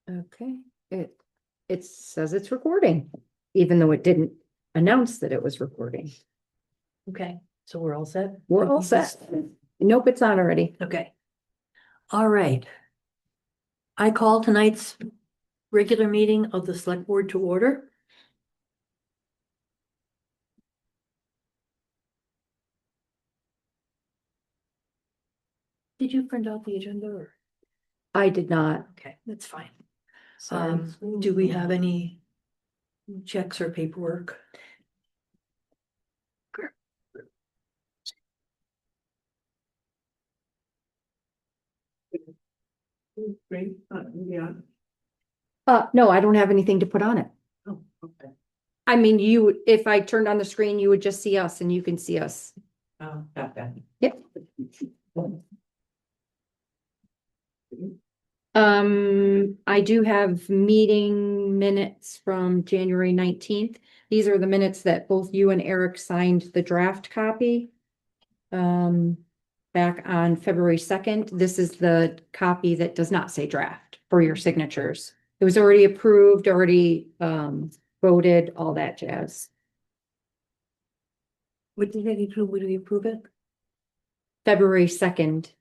Okay, it says it's recording, even though it didn't announce that it was recording. Okay, so we're all set? We're all set. Nope, it's on already. Okay. All right. I call tonight's regular meeting of the select board to order. Did you print out the agenda or? I did not. Okay, that's fine. Sorry. Do we have any checks or paperwork? Great, yeah. No, I don't have anything to put on it. Oh, okay. I mean, if I turned on the screen, you would just see us and you can see us. Oh, got that. Yep. I do have meeting minutes from January 19th. These are the minutes that both you and Eric signed the draft copy. Back on February 2nd. This is the copy that does not say draft for your signatures. It was already approved, already voted, all that jazz. What did they approve? Would we approve it? February 2nd.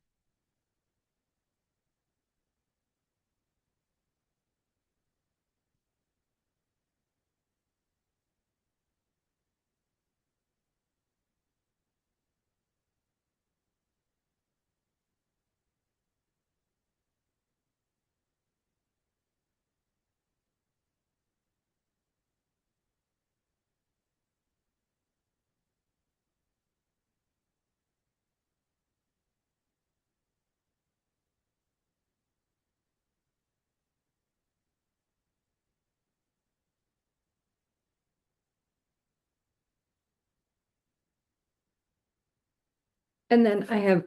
And then I have,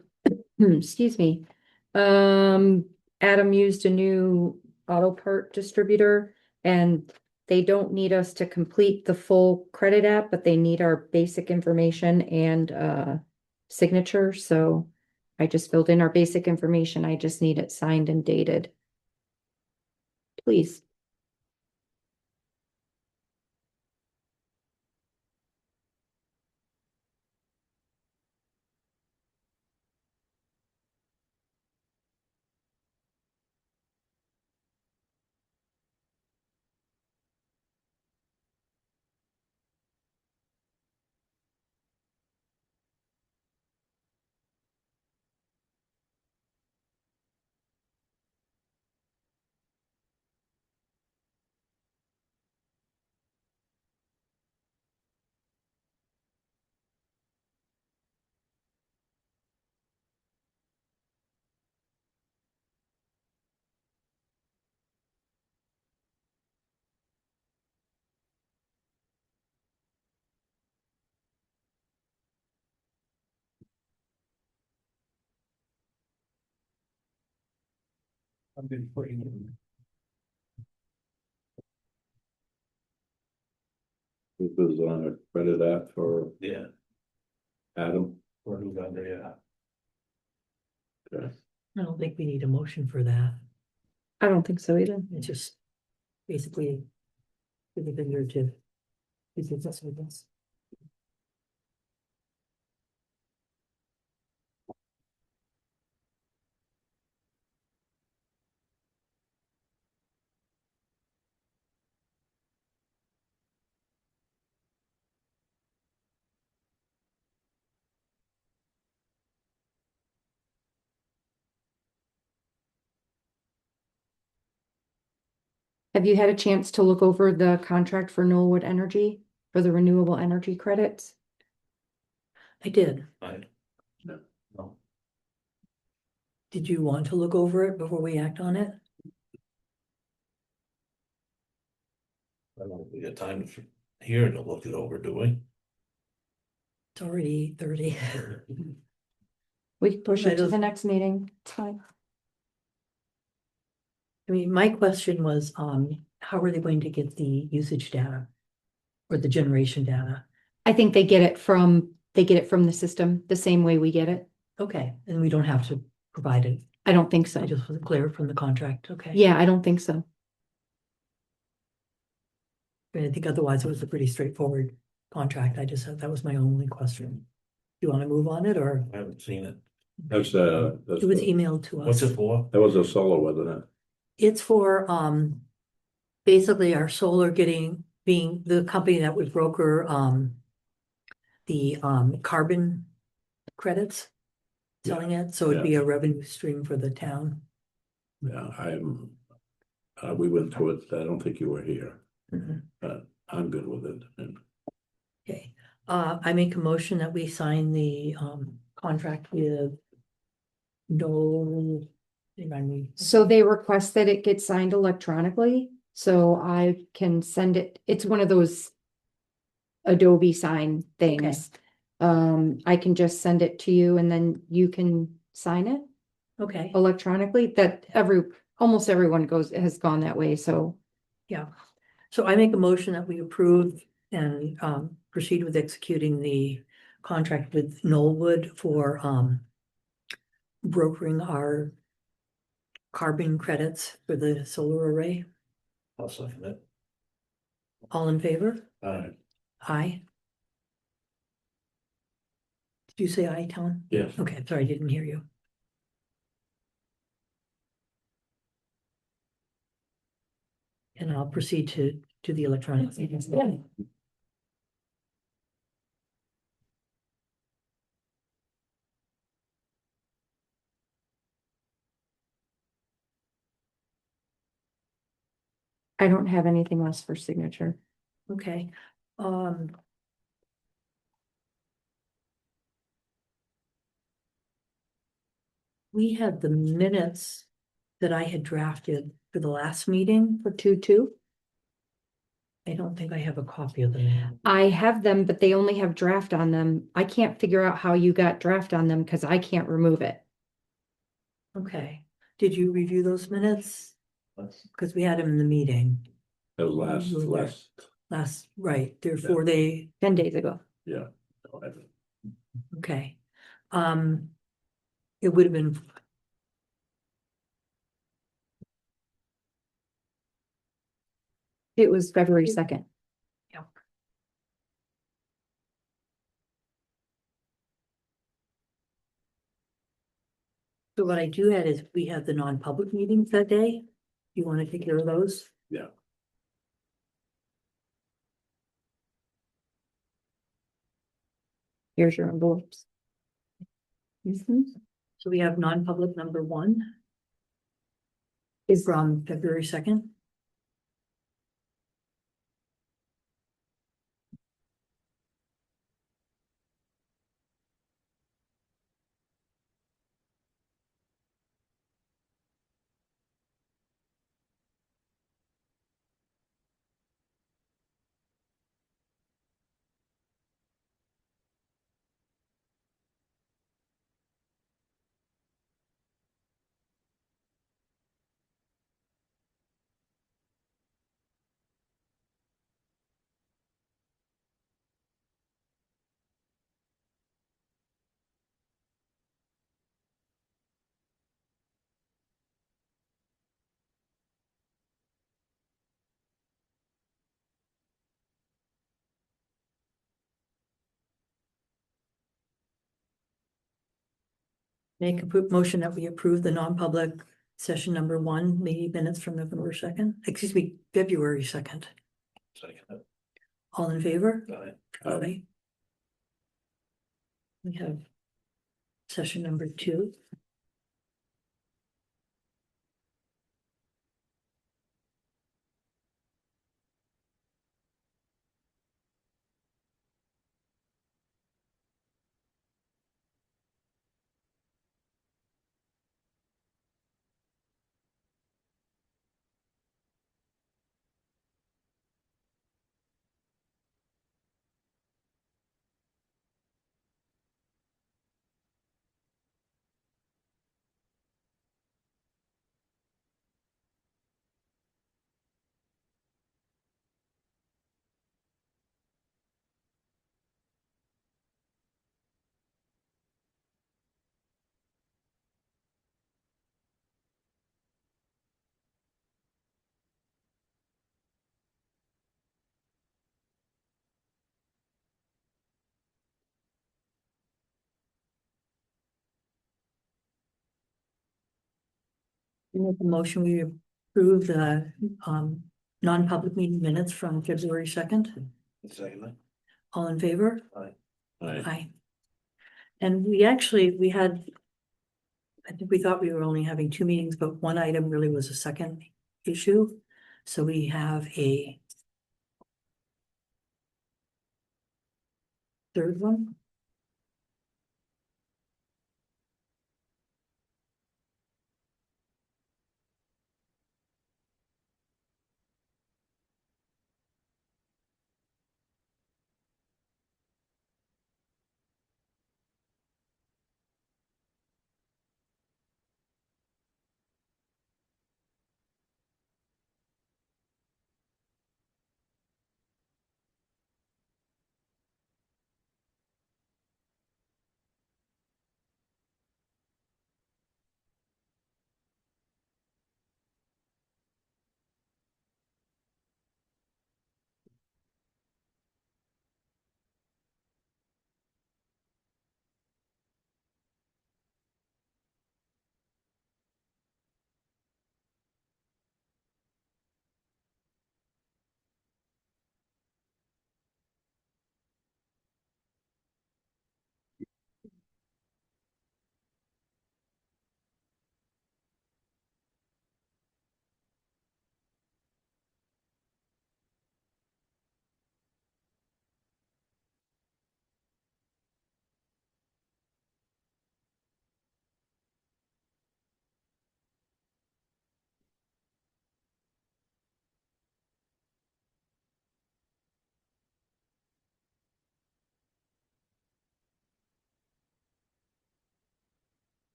excuse me, Adam used a new auto part distributor and they don't need us to complete the full credit app, but they need our basic information and signature. So I just filled in our basic information. I just need it signed and dated. Please. I've been putting in. This was on a credit app for Yeah. Adam. For who's under, yeah. Okay. I don't think we need a motion for that. I don't think so either. It's just basically give the finger to. Is it just with this? Have you had a chance to look over the contract for Knollwood Energy for the renewable energy credits? I did. No. Did you want to look over it before we act on it? I don't think we got time here to look it over, do we? It's already 8:30. We can push I it to just- the next meeting. It's fine. I mean, my question was, how are they going to get the usage data? Or the generation data? I think they get it from the system, the same way we get it. Okay, and we don't have to provide it. I don't think so. I just wasn't clear from the contract, okay. Yeah, I don't think so. I think otherwise it was a pretty straightforward contract. I just, that was my only question. Do you want to move on it or I haven't seen it. That's, it was emailed to us? What's it for? that was a solo, wasn't it? It's for, basically our solar being the company that would broker, the, carbon credits. Selling it, so it'd be a revenue stream for the town. Yeah, we went through it, I don't think you were here, Mhm. but I'm good with it. And Okay, I make a motion that we sign the, contract with Dole. Remind me. So they request that it gets signed electronically, so I can send it, it's one of those Adobe sign things. I can just send it to you and then you can sign it Okay, electronically. Almost everyone has gone that way, so. yeah. So I make a motion that we approve and, proceed with executing the contract with Knollwood for, brokering our carbon credits for the solar array. I'll second it. All in favor? Alright, Aye. Did you say aye, Tom? yes. Okay, sorry, I didn't hear you. And I'll proceed to do the electronic. signature. I don't have anything else for signature. Okay, um. We had the minutes that I had drafted for the last meeting. For 2-2? I don't think I have a copy of them. I have them, but they only have draft on them. I can't figure out how you got draft on them because I can't remove it. Okay, did you review those minutes? Because we had them in the meeting that was You were there. right, therefore they, 10 days ago. Yeah. okay. It would have been. It was February 2nd. So what I do have is we have the non-public meetings that day. You want to take care of those? Yeah. Here's your envelopes. So we have non-public number 1 Is from February 2nd. Make a motion that we approve the non-public session number 1, meeting minutes from November 2nd, excuse me, February 2nd. Second it. All in favor? Alright, Aye. We have session number 2. Make a motion, we approve the non-public meeting minutes from February 2nd. Second. All in favor? I, Aye. And we had, I think we thought we were only having two meetings, but one item really was a second issue. So we have a third one.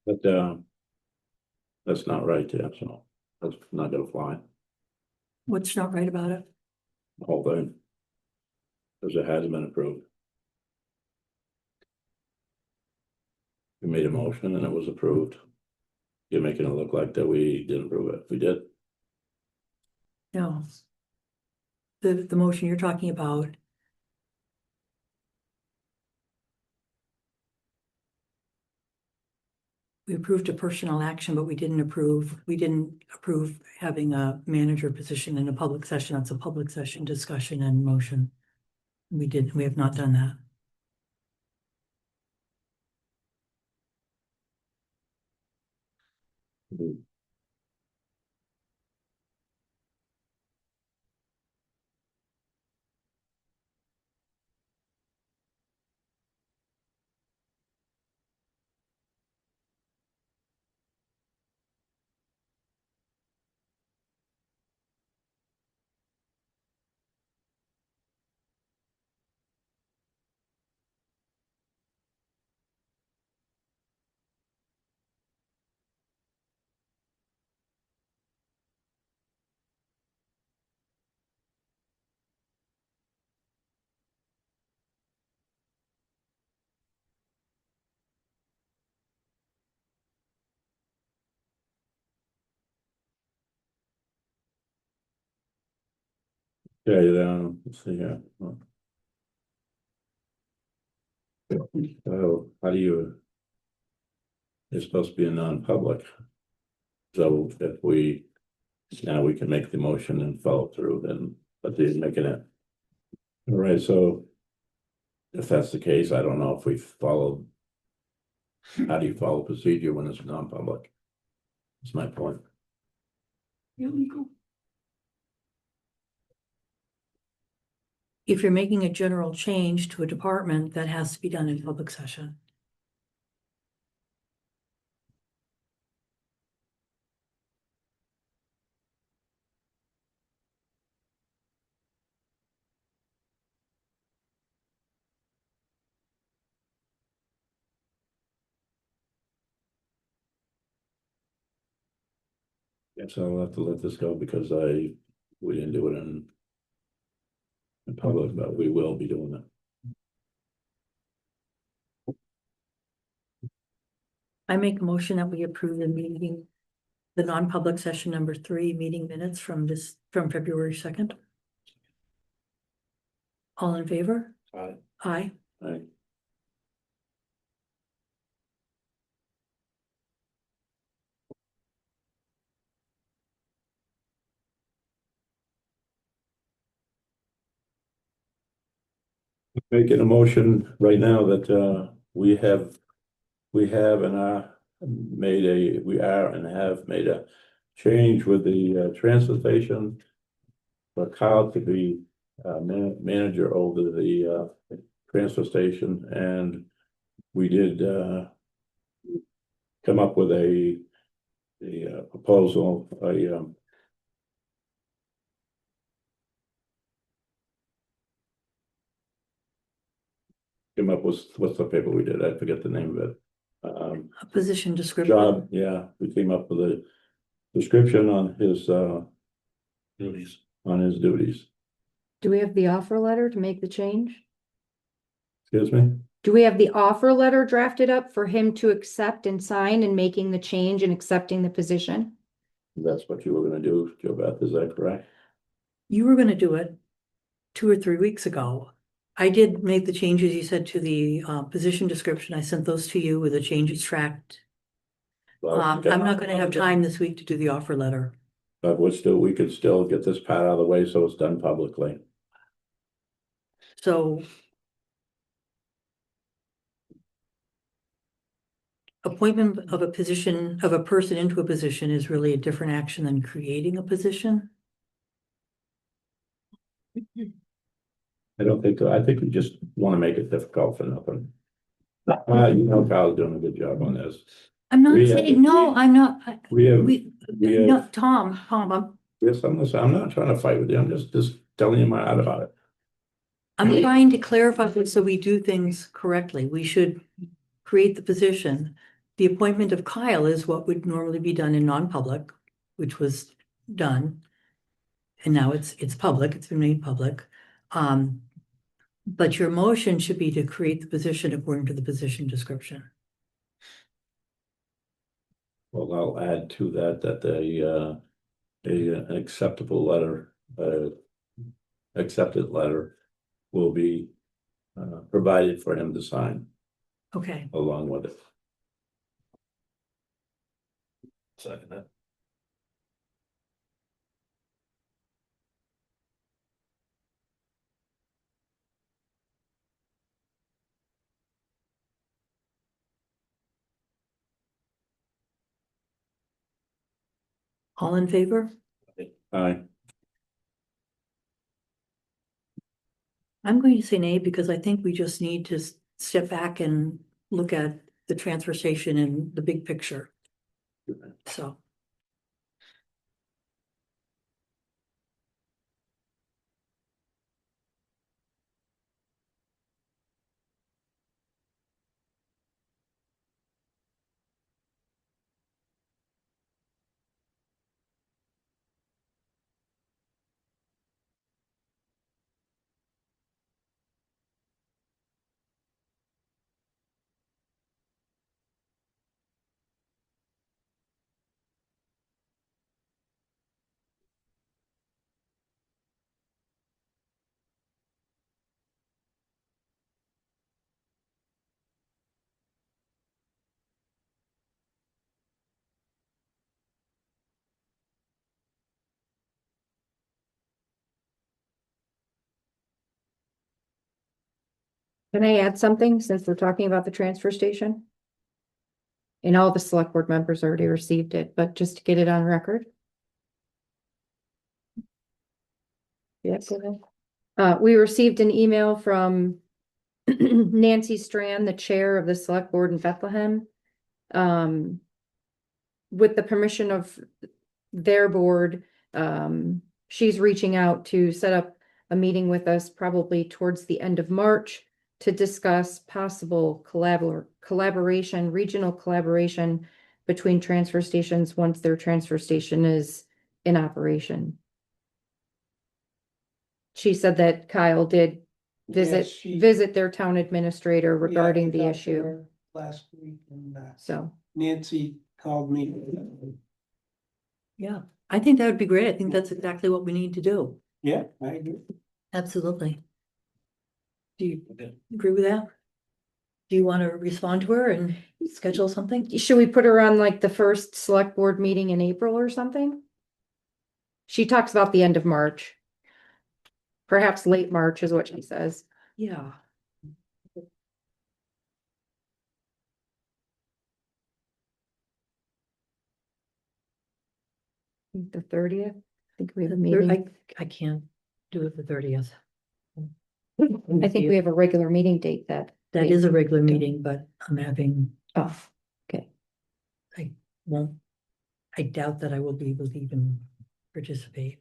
but, that's not right, yeah, so that's not gonna fly, What's not right about it? the whole thing. Cause it has been approved. We made a motion and it was approved. You're making it look like that we didn't approve it, we did. No. The motion you're talking about. We approved a personnel action, but we didn't approve having a manager position in a public session. That's a public session discussion and motion. We have not done that. Okay, then, let's see here. So how do you? It's supposed to be a non-public. So if we, now we can make the motion and follow through, then, but they're making it. All right, so. If that's the case, I don't know if we followed. How do you follow procedure when it's non-public? That's my point. Illegal. If you're making a general change to a department, that has to be done in public session. Guess I'll have to let this go because I we didn't do it in public, but we will be doing it. I make a motion that we approve the meeting, the non-public session number 3 meeting minutes from February 2nd. All in favor? Aye. Aye. Right. Making a motion right now that we have and we are and have made a change with the transfer station. For Kyle to be manager over the transfer station, and we did come up with a proposal, came up with, what's the paper we did? I forget the name of it. A position description. Job, yeah, we came up with a description on his Duties. duties. Do we have the offer letter to make the change? Excuse me? Do we have the offer letter drafted up for him to accept and sign and making the change and accepting the position? That's what you were gonna do, Joe Beth, is that correct? You were gonna do it 2 or 3 weeks ago. I did make the changes you said to the position description. I sent those to you with the changes tracked. Well, I'm not gonna have time this week to do the offer letter. but we could still get this part out of the way so it's done publicly. So appointment of a position, of a person into a position is really a different action than creating a position. I don't think, I think we just wanna make it difficult for nothing. You know, Kyle's doing a good job on this. I'm not We have- saying, no, I'm not, We have, we, we have- no, Tom, yes, I'm not trying to fight with you, I'm just telling you my out about it. I'm trying to clarify this so we do things correctly. We should create the position. The appointment of Kyle is what would normally be done in non-public, which was done. And now it's public, it's been made public. But your motion should be to create the position according to the position description. Well, I'll add to that, an acceptable letter, accepted letter will be provided for him to sign Okay, along with it. Second that. all in favor? Aye. I'm going to say nay because I think we just need to step back and look at the transfer station and the big picture. So. Can I add something since we're talking about the transfer station? And all the select board members already received it, but just to get it on record. Yes. We received an email from Nancy Strand, the chair of the select board in Bethlehem. With the permission of their board, she's reaching out to set up a meeting with us probably towards the end of March to discuss possible collaboration, regional collaboration between transfer stations once their transfer station is in operation. she said that Kyle did Yeah, she- visit their town administrator regarding Yeah, I the talked to issue, her last week, and so. Nancy called me. Yeah, I think that would be great. I think that's exactly what we need to do. Yeah, I agree. Absolutely. Do you agree with that? Do you want to respond to her and schedule something? Should we put her on like the first select board meeting in April or something? She talks about the end of March. Perhaps late March is what she says. Yeah. The 30th, I think we have a The third- meeting. I can't do it the 30th. I think we have a regular meeting date that. That we- is a regular meeting, but I'm having, Oh, okay. I won't, I doubt that I will be able to even participate.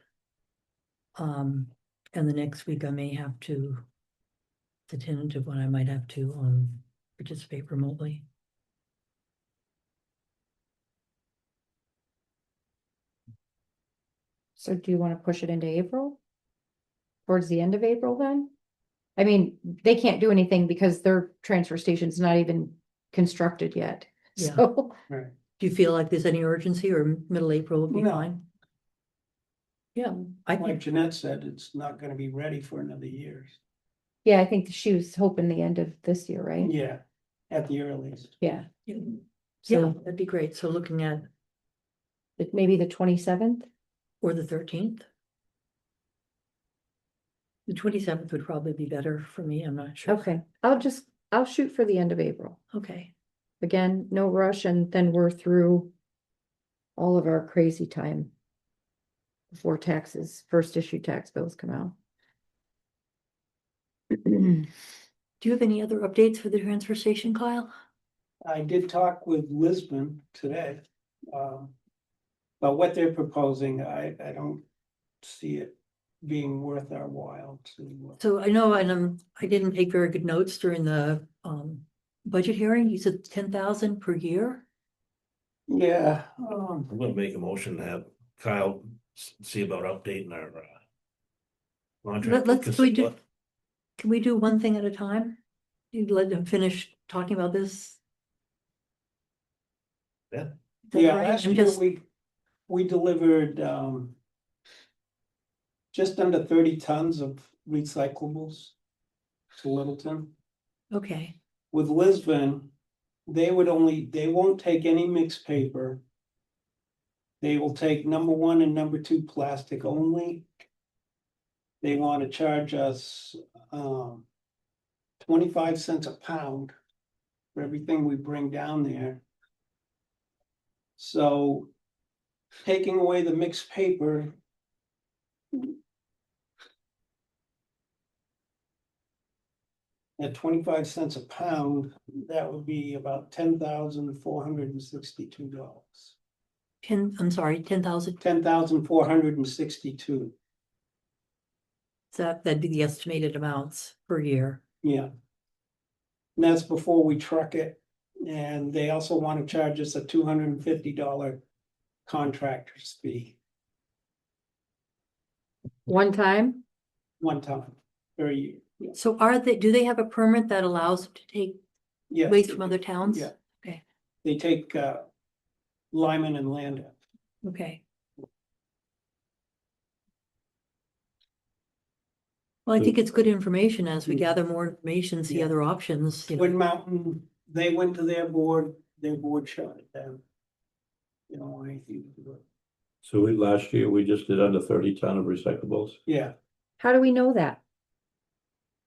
And the next week I may have to, the tentative one, I might have to, participate remotely. So do you want to push it into April? Towards the end of April then? I mean, they can't do anything because their transfer station's not even constructed yet. Yeah. So, Right. Do you feel like there's any urgency or middle April would be No. fine? Yeah, I Like think, Jeanette said, it's not gonna be ready for another year. yeah, I think she was hoping the end of this year, right? Yeah, at the earliest. Yeah, yeah, so that'd be great. So looking at, maybe the 27th? or the 13th. The 27th would probably be better for me. I'm not sure. Okay, I'll shoot for the end of April. Okay, Again, no rush, and then we're through all of our crazy time before taxes, first issue tax bills come out. do you have any other updates for the transfer station, Kyle? I did talk with Lisbon today. But what they're proposing, I don't see it being worth our while to. So I know, and I didn't take very good notes during the budget hearing. You said 10,000 per year? Yeah, I'm gonna make a motion to have Kyle see about updating our. Contract. Let's, can we do one thing at a time? You let them finish talking about this? Yeah. Is that yeah, right? last I'm year just, we delivered, just under 30 tons of recyclables to Littleton. okay, With Lisbon, they won't take any mixed paper. They will take number 1 and number 2 plastic only. They want to charge us 25 cents a pound for everything we bring down there. So taking away the mixed paper. At 25 cents a pound, that would be about $10,462. I'm sorry, 10,000, $10,462, that'd be the estimated amounts per year. yeah. And that's before we truck it, and they also want to charge us a $250 contractor's fee, One time? one time per year. Yeah. So do they have a permit that allows them to take Yeah. waste from other towns? Yeah. Okay. They take Lyman and Lander. Okay. Well, I think it's good information as we gather more information, see Yeah. other options, you know. Twin Mountain, they went to their board shut it down. You know, anything to do it. So last year, we just did under 30 ton of recyclables. Yeah, How do we know that?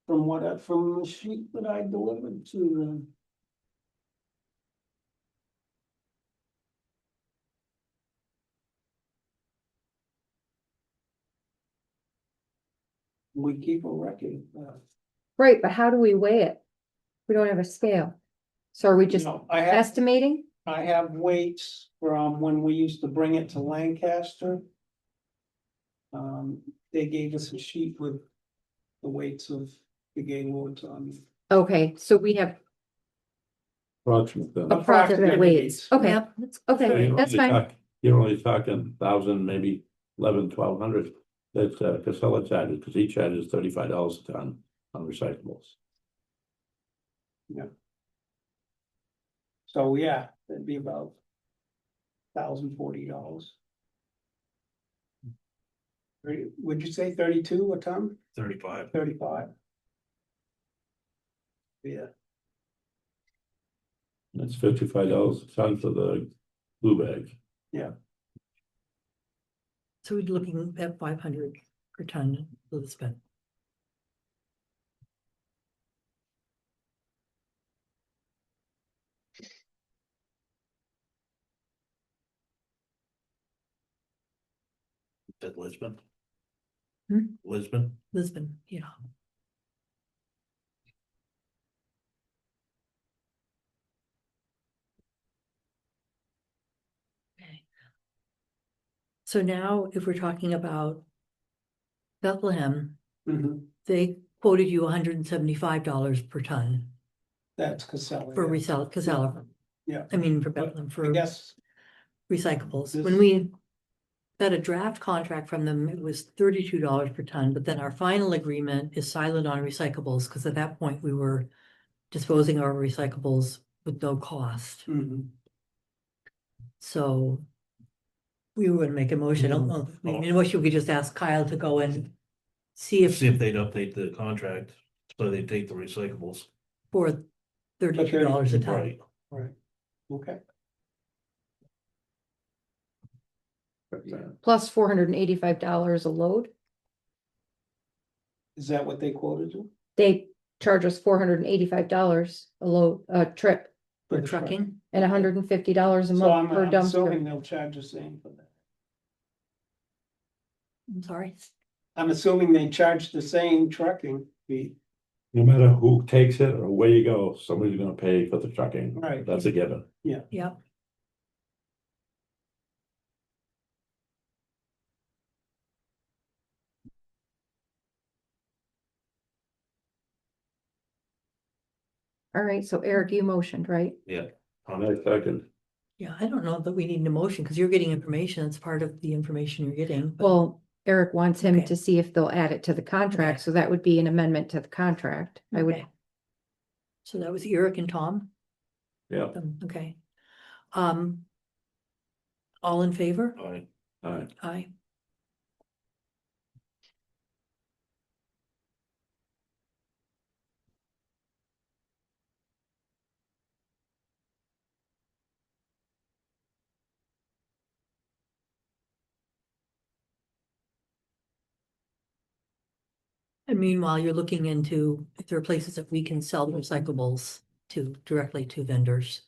from the sheet that I delivered to them. We keep a record of that. Right, but how do we weigh it? We don't have a scale. So are we just No, I estimating? have weights from when we used to bring it to Lancaster. They gave us a sheet with the weights of the Gaylords on it. Okay, so we have Approximate. then. approximate weights. Okay, Yep, that's- So okay, you're that's only fine. You're only talking 1,000, maybe 1,100, 1,200. That Casella charges, because he charges $35 a ton on recyclables. So, yeah, that'd be about $1,040. Would you say 32 a ton? 35. 35. Yeah, That's $55 a ton for the blue bag. So we're looking at 500 per ton for the spend. At Lisbon. Hmm? Lisbon. Lisbon, yeah. Okay. So now if we're talking about Bethlehem, mhm, they quoted you $175 per ton that's Casella. for yeah. resell, Casella. Yeah. I mean, for Bethlehem, I for guess, recyclables. This- When we got a draft contract from them, it was $32 per ton, but then our final agreement is silent on recyclables, because at that point we were disposing our recyclables with no cost. mhm, So we would make a motion. I don't know, I mean, in which we could just ask Kyle to go and see if See if they'd update the contract, so they take the recyclables. for $32 a ton. Right. right, okay. Plus $485 a load. Is that what they quoted you? They charge us $485 a load, trip, For the truck? trucking. and $150 a So month per I'm assuming dumpster. they'll charge the same for that. I'm sorry. I'm assuming they charge the same trucking fee, No matter who takes it or where you go, somebody's gonna pay for the trucking. Right. That's a given. Yep. All right, so Eric, you motioned, right? Yeah. On that second, Yeah, I don't know that we need an emotion, because you're getting information. It's part of the information you're getting. but- Well, Eric wants him Okay. to see if they'll add it to the contract, Okay. so that would be an amendment to the contract. I would, Okay. So that was Eric and Tom? yeah, Okay. All in favor? All right. Aye. And meanwhile, you're looking into if there are places that we can sell recyclables to directly to vendors.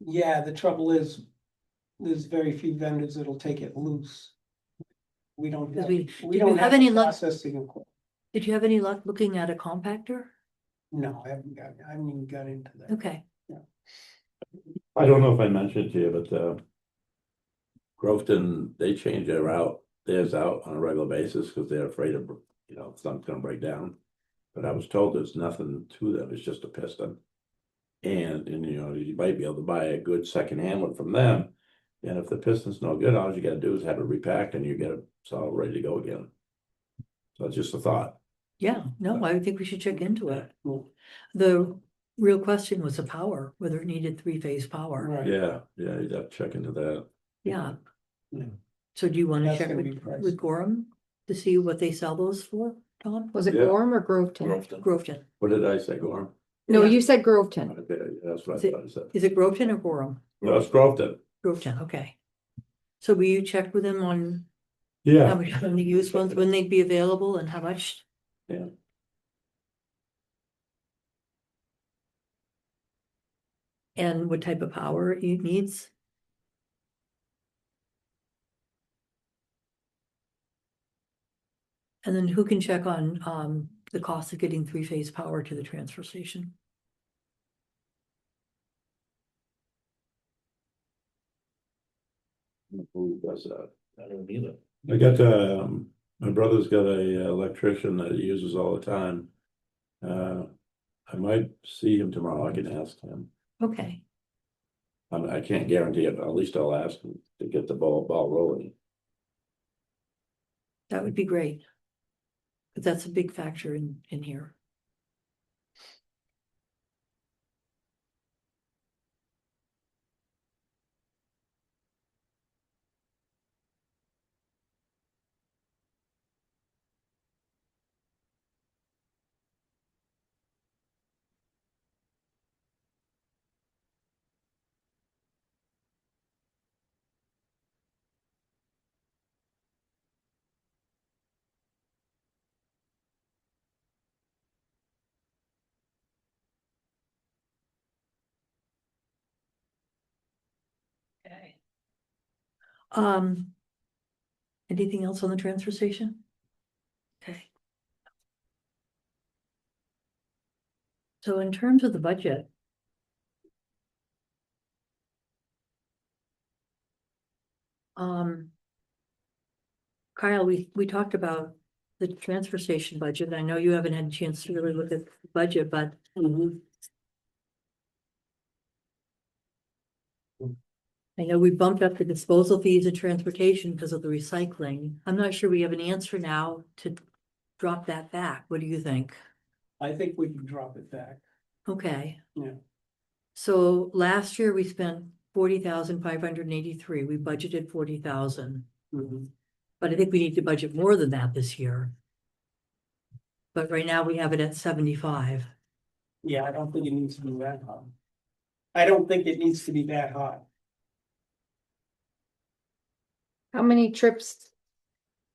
yeah, the trouble is, there's very few vendors that'll take it loose. We don't Because have, we- we did don't you have have any the luck- processing equipment. Did you have any luck looking at a compactor? No, I haven't even got into that. Okay, I don't know if I mentioned to you, but Groveton, they change their route, theirs out on a regular basis because they're afraid of, something's gonna break down. But I was told there's nothing to them, it's just a piston. And you might be able to buy a good secondhand one from them. And if the piston's no good, all you gotta do is have it repacked and you get it, it's all ready to go again. So it's just a thought. yeah, no, I think we should check into it. Well, The real question was the power, whether it needed three-phase power. Right, Yeah, you'd have to check into that. Yeah. Yeah. So do you want to That's check gonna be with pricey. Gorham to see what they sell those for, Tom? was it Yeah. Gorham or Groveton? Groveton. Groveton. What did I say, Gorham? No, Yeah. you said Groveton. Okay, that's what Is I it- thought I said. Is it Groveton or Gorham? No, it's Groveton. Groveton, okay. So will you check with them on how Yeah, much, when the used ones, when they'd be available and how much? Yeah. And what type of power it needs? And then who can check on the cost of getting three-phase power to the transfer station? who does that? I don't either. I got, my brother's got a electrician that he uses all the time. I might see him tomorrow, I can ask him. Okay, I can't guarantee it, but at least I'll ask him to get the ball rolling. That would be great. But that's a big factor in here. Okay. Anything else on the transfer station? Okay. So in terms of the budget. Kyle, we talked about the transfer station budget. I know you haven't had a chance to really look at the budget, but I know we bumped up the disposal fees and transportation because of the recycling. I'm not sure we have an answer now to drop that back. What do you think? I think we can drop it back. Okay. Yeah. So last year we spent 40,583. We budgeted 40,000. Mhm. But I think we need to budget more than that this year. But right now we have it at 75. Yeah, I don't think it needs to be that high. I don't think it needs to be that high. How many trips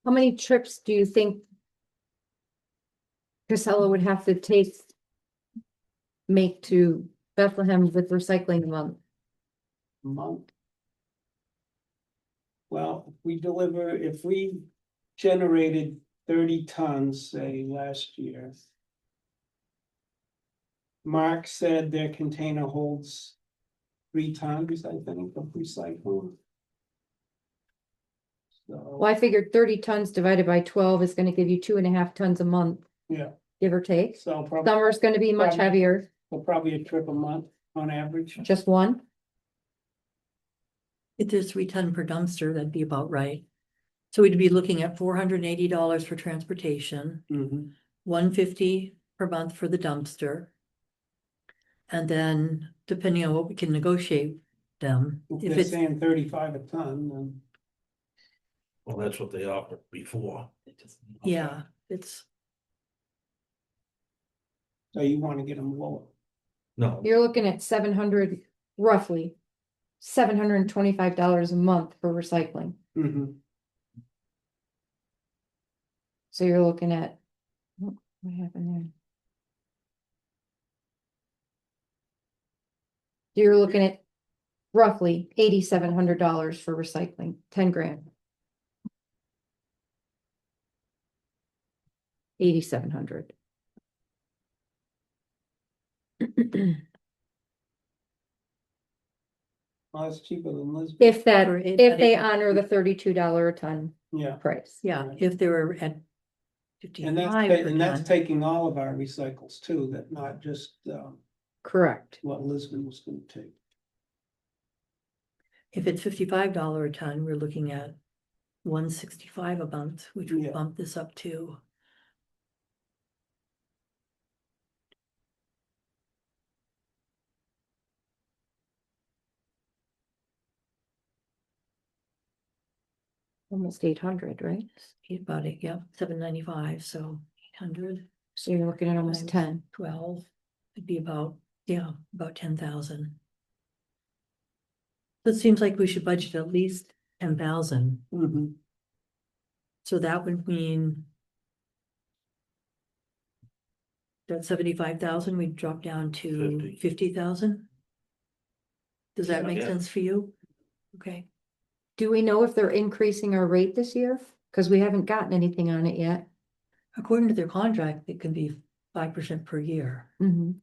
do you think Casella would have to make to Bethlehem with recycling a month? Month. Well, if we generated 30 tons, say, last year. Mark said their container holds 3 tons, I think, of recycling. So, Well, I figured 30 tons divided by 12 is gonna give you 2.5 tons a month, yeah, give or take. so probably, Summer's gonna be much Probably. heavier, well, probably a trip a month on average. just one. If there's 3 ton per dumpster, that'd be about right. So we'd be looking at $480 for transportation, Mhm. $150 per month for the dumpster. And then depending on what we can negotiate them, If if they're it's, saying 35 a ton, then. Well, that's what they offered before. yeah, it's, So you wanna get them lower. No, You're looking at 700, roughly $725 a month for recycling. Mhm. So you're looking at, what happened there? You're looking at roughly $8,700 for recycling, 10 grand. 8,700. Well, that's cheaper than Lisbon. If that, For it- if they honor the $32 a ton Yeah, price. yeah, if they were at and that's, 55 per and that's ton. taking all of our recycles too, that not just, Correct. what Lisbon was gonna take. If it's $55 a ton, we're looking at 165 a month, which would Yeah. bump this up to. Almost 800, right? About it, yeah, 795, so 800 So you're looking at almost Times 10. 12, it'd be about, yeah, about 10,000. So it seems like we should budget at least 10,000, Mhm. so that would mean that 75,000, we'd drop down to 50. 50,000. Does that make Yeah. sense for you? Okay, Do we know if they're increasing our rate this year? Because we haven't gotten anything on it yet. according to their contract, it can be 5% per year. Mhm.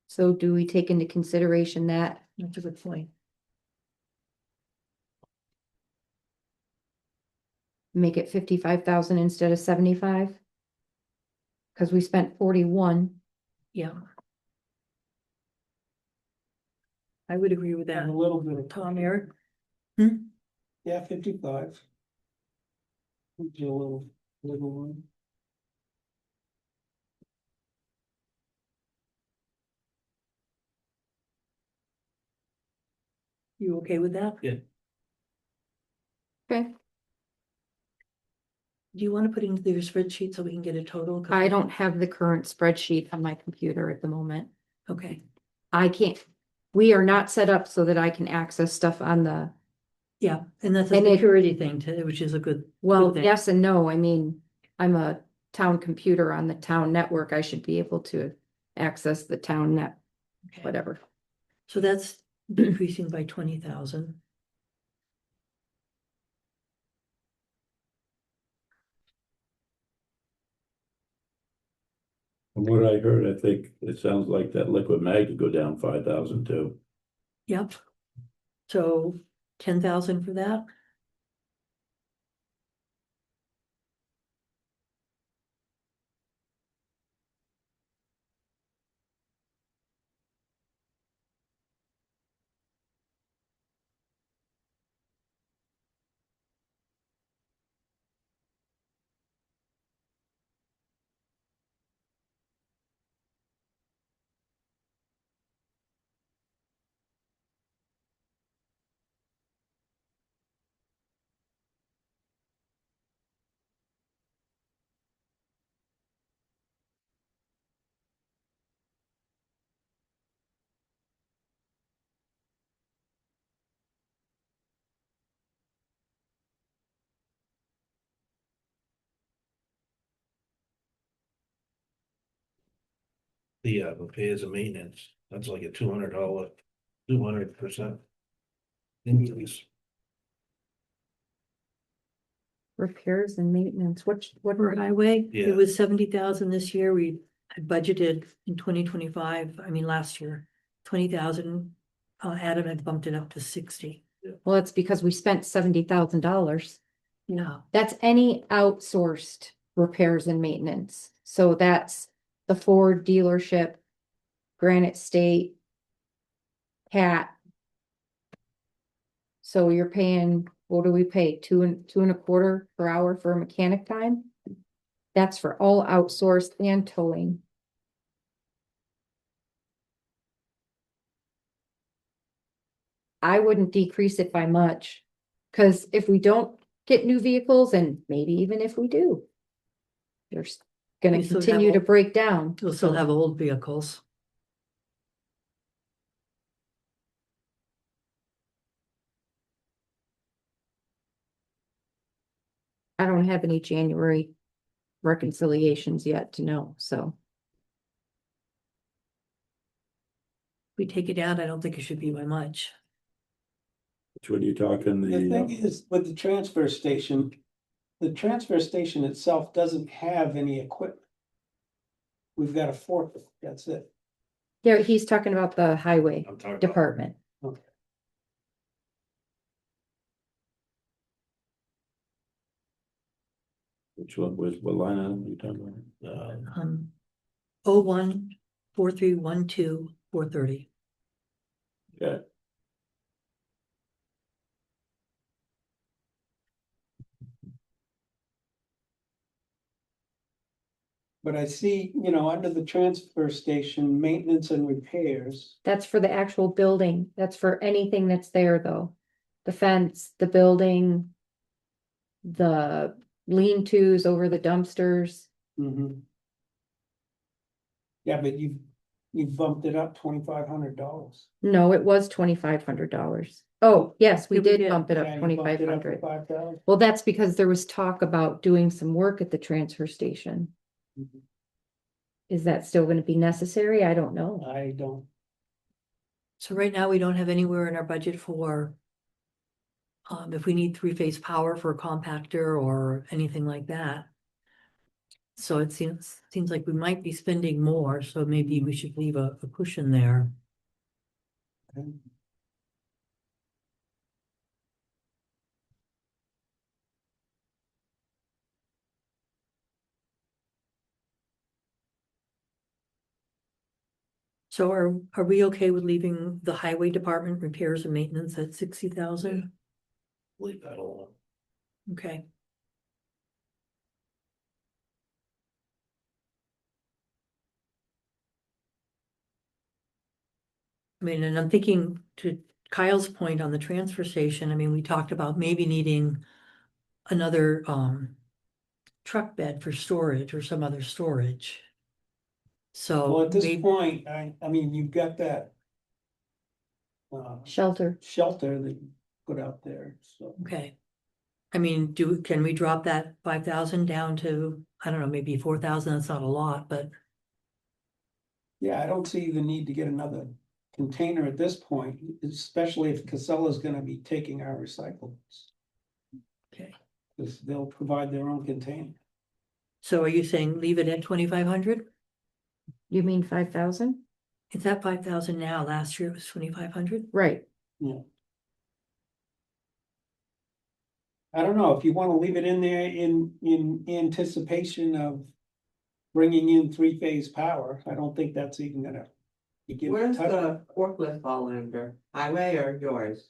So do we take into consideration that? That's a good point. Make it 55,000 instead of 75? Because we spent 41. Yeah. I would agree with Have that. a little bit of. Tom, Eric? Yeah, 55. Do a little one. You okay with that? Okay, Do you want to put into your spreadsheet so we can get a total? 'Cause I don't have the current spreadsheet on my computer at the moment. Okay, I can't, we are not set up so that I can access stuff on the, yeah, and that's a And it- security thing too, which is a good. well, thing. yes and no. I mean, I'm a town computer on the town network. I should be able to access the town net, Okay. whatever. So that's decreasing by 20,000. From what I heard, I think it sounds like that liquid mag could go down 5,000 too. Yep. So 10,000 for that? The repairs and maintenance, that's like a $200, 200% increase. Repairs and maintenance, what, For highway, Yeah. it was 70,000 this year. We had budgeted in 2025, I mean, last year, 20,000. Adam had bumped it up to 60. well, it's because we spent $70,000. Yeah. That's any outsourced repairs and maintenance. So that's the Ford dealership, Granite State, Cat. So you're paying, what do we pay? Two and a quarter per hour for mechanic time? That's for all outsourced and towing. I wouldn't decrease it by much. Cause if we don't get new vehicles, and maybe even if we do, they're gonna We still have continue to all- break down. We'll still So- have old vehicles. I don't have any January reconciliations yet to know, so. If we take it out, I don't think it should be by much. Which one are you talking, The thing the, is, with the transfer station itself doesn't have any equipment. We've got a forklift, that's it. Yeah, he's talking about the highway I'm talking about. department. which one was, what line item are you talking about? 01 4312 430. Yeah, But I see, under the transfer station, maintenance and repairs. That's for the actual building. That's for anything that's there, though. The fence, the building. The lean-tos over the dumpsters. Mhm. Yeah, but you've bumped it up $2,500. No, it was $2,500. Oh, yes, we Yeah, we did did. bump it Yeah, up you bumped it up to 2,500. 5,000. Well, that's because there was talk about doing some work at the transfer station. Mhm. Is that still gonna be necessary? I don't know. I don't, So right now, we don't have anywhere in our budget for if we need three-phase power for a compactor or anything like that. So it seems like we might be spending more, so maybe we should leave a cushion there. So are we okay with leaving the highway department repairs and maintenance at 60,000? Leave that alone. Okay. I mean, and I'm thinking to Kyle's point on the transfer station, I mean, we talked about maybe needing another truck bed for storage or some other storage. Well, So at this maybe, point, I mean, you've got that. Shelter. Shelter that you put out there, so. okay. I mean, can we drop that 5,000 down to, I don't know, maybe 4,000? That's not a lot, but Yeah, I don't see the need to get another container at this point, especially if Casella's gonna be taking our recyclables. okay. Cause they'll provide their own container. So are you saying leave it at 2,500? You mean 5,000? It's at 5,000 now. Last year it was 2,500. Right. Yeah. I don't know, if you wanna leave it in there in anticipation of bringing in three-phase power, I don't think that's even gonna. be given Where's touch. the forklift fall under? Highway or yours?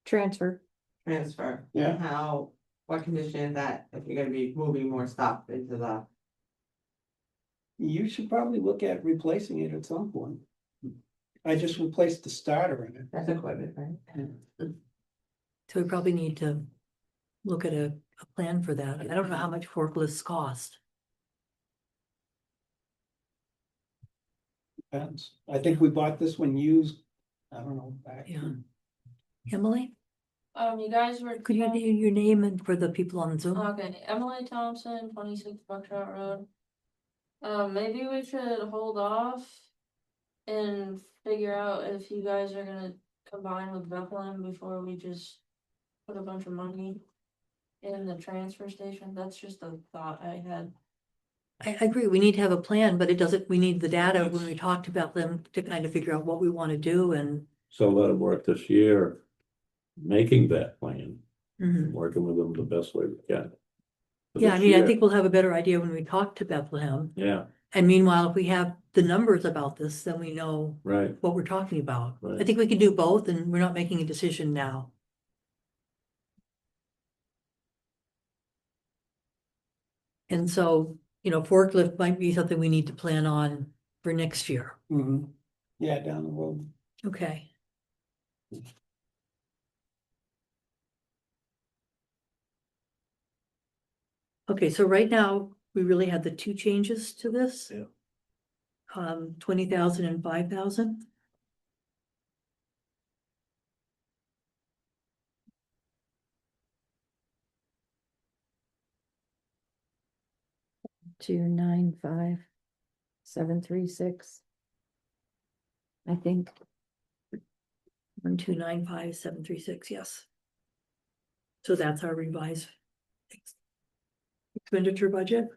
Transfer. Transfer? Yeah. And how, what condition is that if you're gonna be moving more stuff into the? You should probably look at replacing it at some point. I just replaced the starter in it. That's equipment, right? So we probably need to look at a plan for that. I don't know how much forklifts cost. Depends. I think we bought this one used, I don't know, back. Yeah. Emily, You guys were. could you name your name and for the people on Zoom? Okay, Emily Thompson, 26 Buckshot Road. Maybe we should hold off and figure out if you guys are gonna combine with Bethlehem before we just put a bunch of money in the transfer station. That's just a thought I had. I agree, we need to have a plan, but it doesn't, we need the data when we talked about them to kind of figure out what we want to do and. So let it work this year, making that plan, Mhm. working with them the best way we can. For Yeah, I this mean, I year, think we'll have a better idea when we talk to Bethlehem. Yeah, And meanwhile, if we have the numbers about this, then we know right, what we're talking about. I Right. think we can do both and we're not making a decision now. And so, forklift might be something we need to plan on for next year. Mhm. Yeah, down the road. Okay. Okay, so right now, we really have the two changes to this. Yeah. 20,000 and 5,000. Two, 9, 5, 7, 3, 6. I think. 1295736, yes. So that's our revised expenditure budget.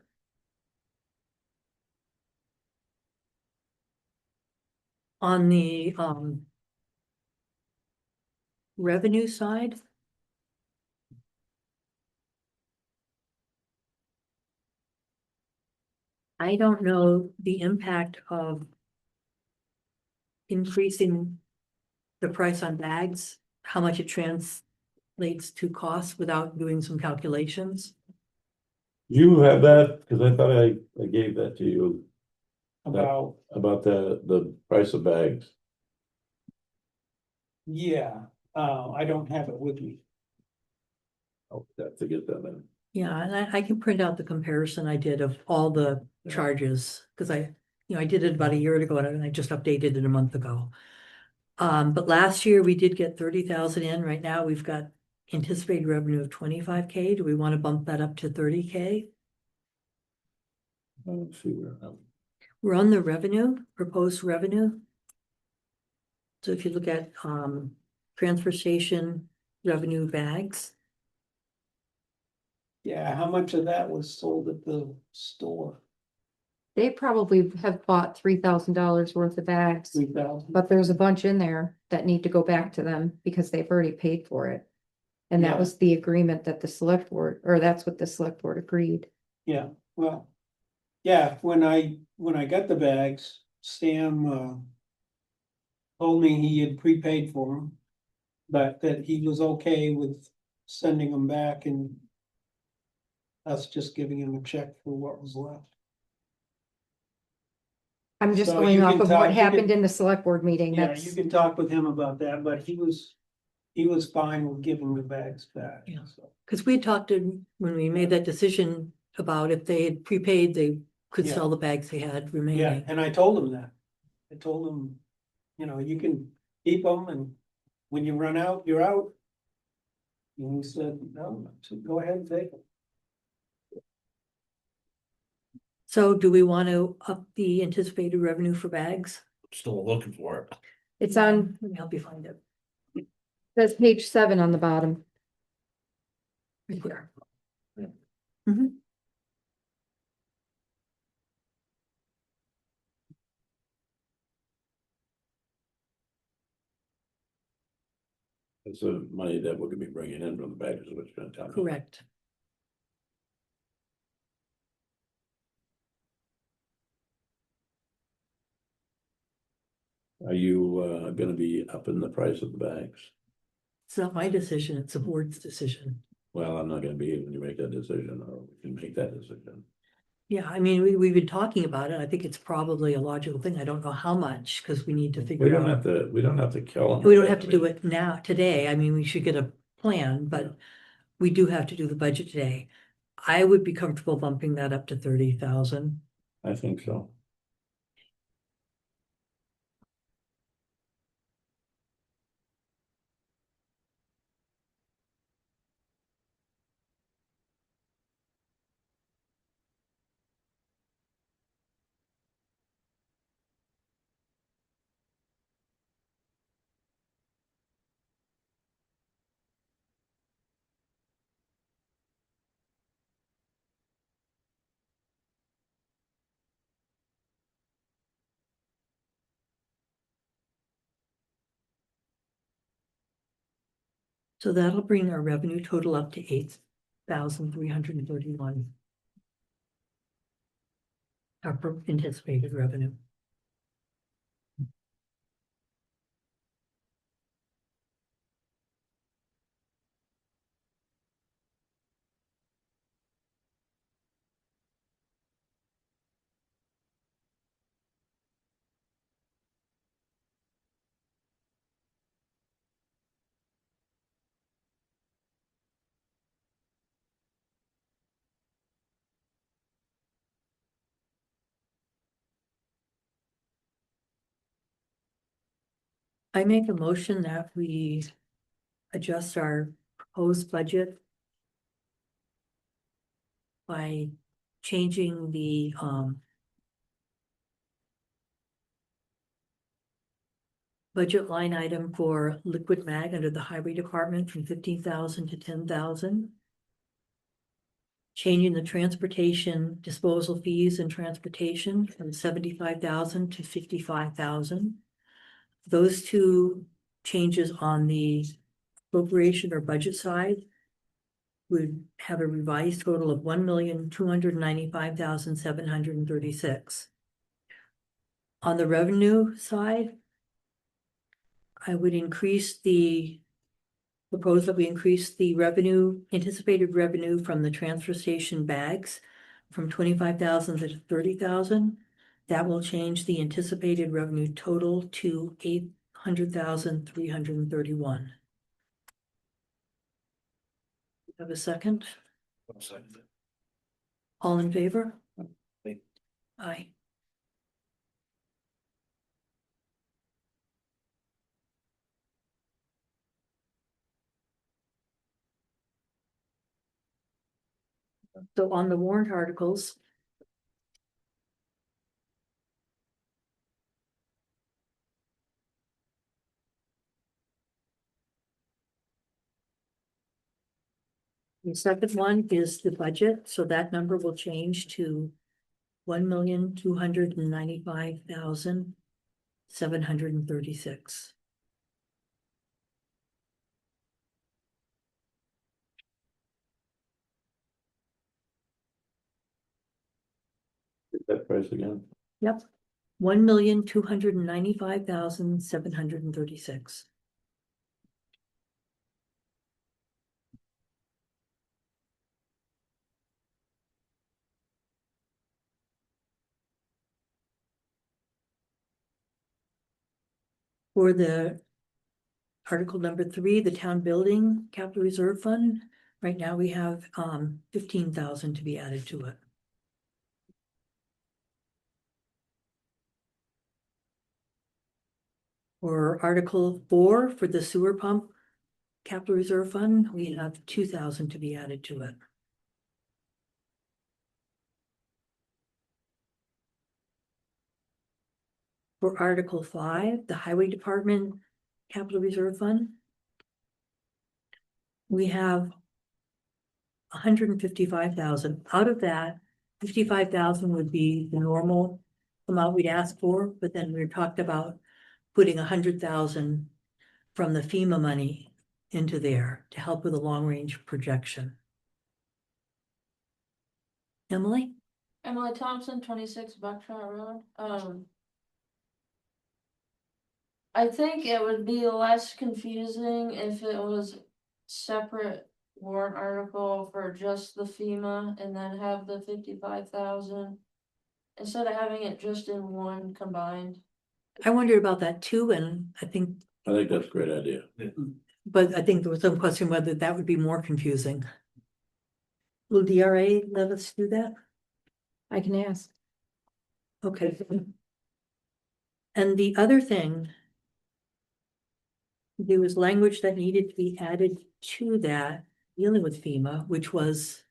On the revenue side. I don't know the impact of increasing the price on bags, how much it translates to cost without doing some calculations. you have that, cause I thought I gave that to you About, about the price of bags. yeah, I don't have it with me. I'll have to get that in. Yeah, and I can print out the comparison I did of all the charges, because I did it about a year ago and I just updated it a month ago. But last year we did get 30,000 in. Right now we've got anticipated revenue of 25K. Do we want to bump that up to 30K? Let's see where I'm. We're on the revenue, proposed revenue. So if you look at transfer station revenue bags, Yeah, how much of that was sold at the store? They probably have bought $3,000 worth of bags, 3,000? but there's a bunch in there that need to go back to them because they've already paid for it. And that Yeah. was the agreement that the select board, or that's what the select board agreed. Yeah, well, yeah, when I got the bags, Sam, told me he had prepaid for them. But that he was okay with sending them back and us just giving him a check for what was left. I'm just So going you off can of talk- what you happened can- in the select board meeting. Yeah, That's, you can talk with him about that, but he was fine with giving the bags back. Yeah. So, Cause we had talked to, when we made that decision about if they had prepaid, they could Yeah. sell the bags they had yeah, remaining. and I told him that. I told him, you can keep them and when you run out, you're out. And he said, no, so go ahead and take them. So do we want to up the anticipated revenue for bags? Still looking for it. it's on, Let me help you find it. that's page 7 on the bottom. Right here. Yeah. Mhm. It's the money that we're gonna be bringing in from the bags, is what you're gonna tell me. Correct. Are you, gonna be upping the price of the bags? It's not my decision, it's the board's decision. Well, I'm not gonna be able to make that decision, or we can make that decision. Yeah, I mean, we've been talking about it. I think it's probably a logical thing. I don't know how much, because we need to We figure don't out. have to, we don't have to kill them. We don't have to do it now, today. I mean, we should get a plan, but we do have to do the budget today. I would be comfortable bumping that up to 30,000. I think so. So that'll bring our revenue total up to 8,331. Our anticipated revenue. I make a motion that we adjust our proposed budget by changing the budget line item for liquid mag under the highway department from 15,000 to 10,000. Changing the transportation disposal fees and transportation from 75,000 to 55,000. Those two changes on the appropriation or budget side would have a revised total of 1,295,736. On the revenue side, I would propose that we increase the revenue, anticipated revenue from the transfer station bags from 25,000 to 30,000. That will change the anticipated revenue total to 800,331. Have a second? I'll second it. All in favor? Aye. Aye. So on the warrant articles. The second one is the budget, so that number will change to 1,295,736. That price again. Yep, 1,295,736. For the Article number 3, the town building capital reserve fund, right now we have 15,000 to be added to it. For Article 4, for the sewer pump capital reserve fund, we have 2,000 to be added to it. For Article 5, the highway department capital reserve fund, we have 155,000. Out of that, 55,000 would be the normal amount we'd ask for, but then we talked about putting 100,000 from the FEMA money into there to help with a long-range projection. Emily? Emily Thompson, 26 Buckshot Road. I think it would be less confusing if it was separate warrant article for just the FEMA and then have the 55,000. Instead of having it just in one combined. I wondered about that too, and I think, that's a great idea. but I think there was some question whether that would be more confusing. Will DRA let us do that? I can ask. Okay. And the other thing, there was language that needed to be added to that dealing with FEMA, which was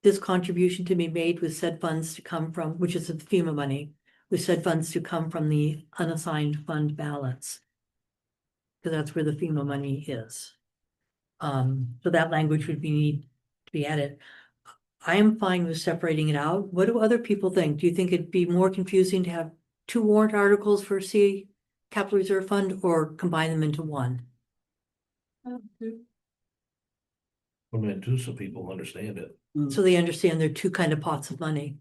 this contribution to be made with said funds to come from, which is the FEMA money, with said funds to come from the unassigned fund balance. Because that's where the FEMA money is. So that language would need to be added. I am fine with separating it out. What do other people think? Do you think it'd be more confusing to have 2 warrant articles for capital reserve fund or combine them into one? I'm gonna do so people understand it. So they understand there are 2 kind of pots of money.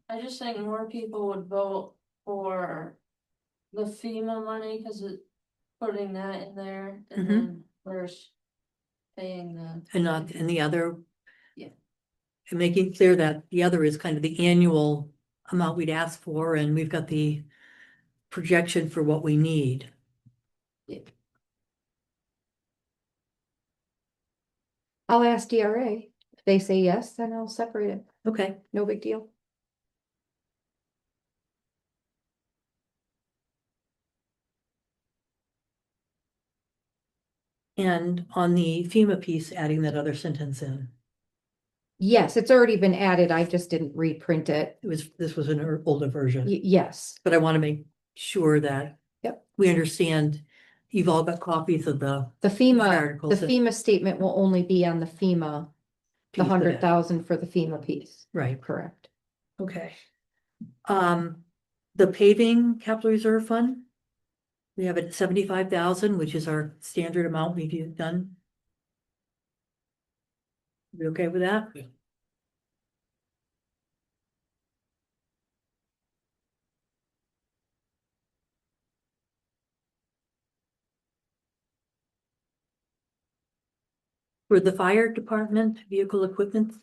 I just think more people would vote for the FEMA money, cause it, putting that in there and Mhm. then first paying the. And not, and the other. Yeah. And making clear that the other is kind of the annual amount we'd ask for, and we've got the projection for what we need. I'll ask DRA. If they say yes, then I'll separate it. Okay, No big deal. and on the FEMA piece, adding that other sentence in. Yes, it's already been added. I just didn't reprint it. This was an older version, Yes, but I want to make sure that. Yep. We understand, you've all got copies of the the FEMA, the articles. FEMA statement will only be on the FEMA, piece the of it. 100,000 for the FEMA piece. Right, Correct. okay. The paving capital reserve fund. We have it at 75,000, which is our standard amount we've done. We okay with that? Yeah. For the fire department vehicle equipment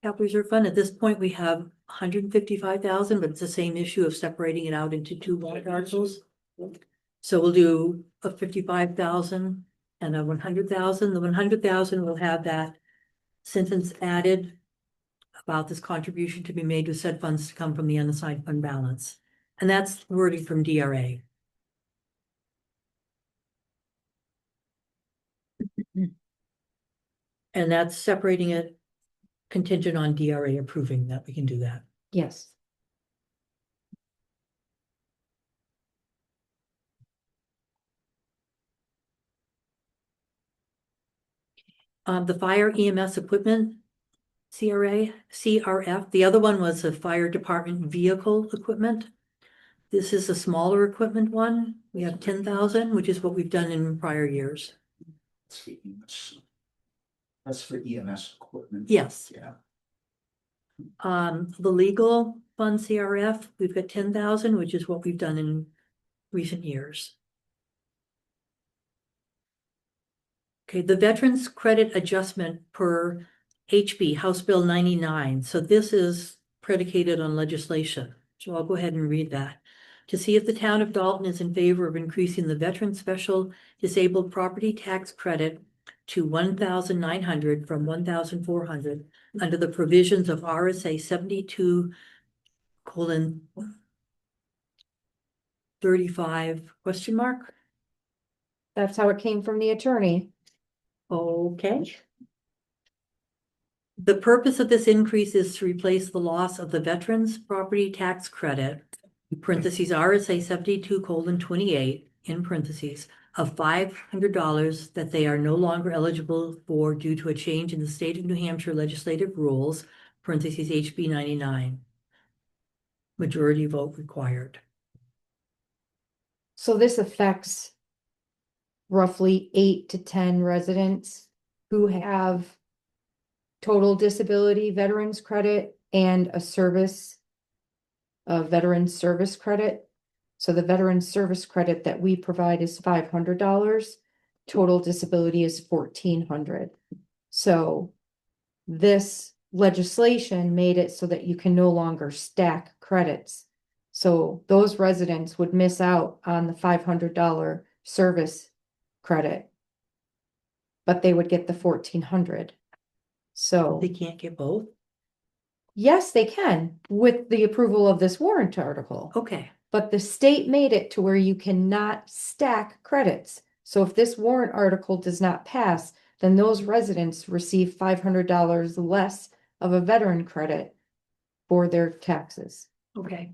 capital reserve fund, at this point, we have 155,000, but it's the same issue of separating it out into 2 warrant articles. So we'll do a 55,000 and a 100,000. The 100,000 will have that sentence added about this contribution to be made with said funds to come from the unassigned fund balance. And that's wording from DRA. And that's separating it contingent on DRA approving that we can do that. Yes. The fire EMS equipment, CRF, the other one was the fire department vehicle equipment. This is a smaller equipment one. We have 10,000, which is what we've done in prior years. That's for EMS equipment. Yes. Yeah. The legal fund CRF, we've got 10,000, which is what we've done in recent years. Okay, the Veterans Credit Adjustment per HB, House Bill 99. So this is predicated on legislation. So I'll go ahead and read that. to see if the town of Dalton is in favor of increasing the veteran special disabled property tax credit to 1,900 from 1,400 under the provisions of RSA 72:35 question mark. That's how it came from the attorney. Okay. The purpose of this increase is to replace the loss of the Veterans Property Tax Credit, parentheses RSA 72:28, in parentheses, of $500 that they are no longer eligible for due to a change in the state of New Hampshire legislative rules, parentheses HB 99. Majority vote required. So this affects roughly 8 to 10 residents who have total disability veterans credit and a veteran service credit. So the veteran service credit that we provide is $500. Total disability is $1,400. So this legislation made it so that you can no longer stack credits. So those residents would miss out on the $500 service credit, but they would get the $1,400. So They can't get both? yes, they can with the approval of this warrant article. Okay, But the state made it to where you cannot stack credits. So if this warrant article does not pass, then those residents receive $500 less of a veteran credit for their taxes. okay.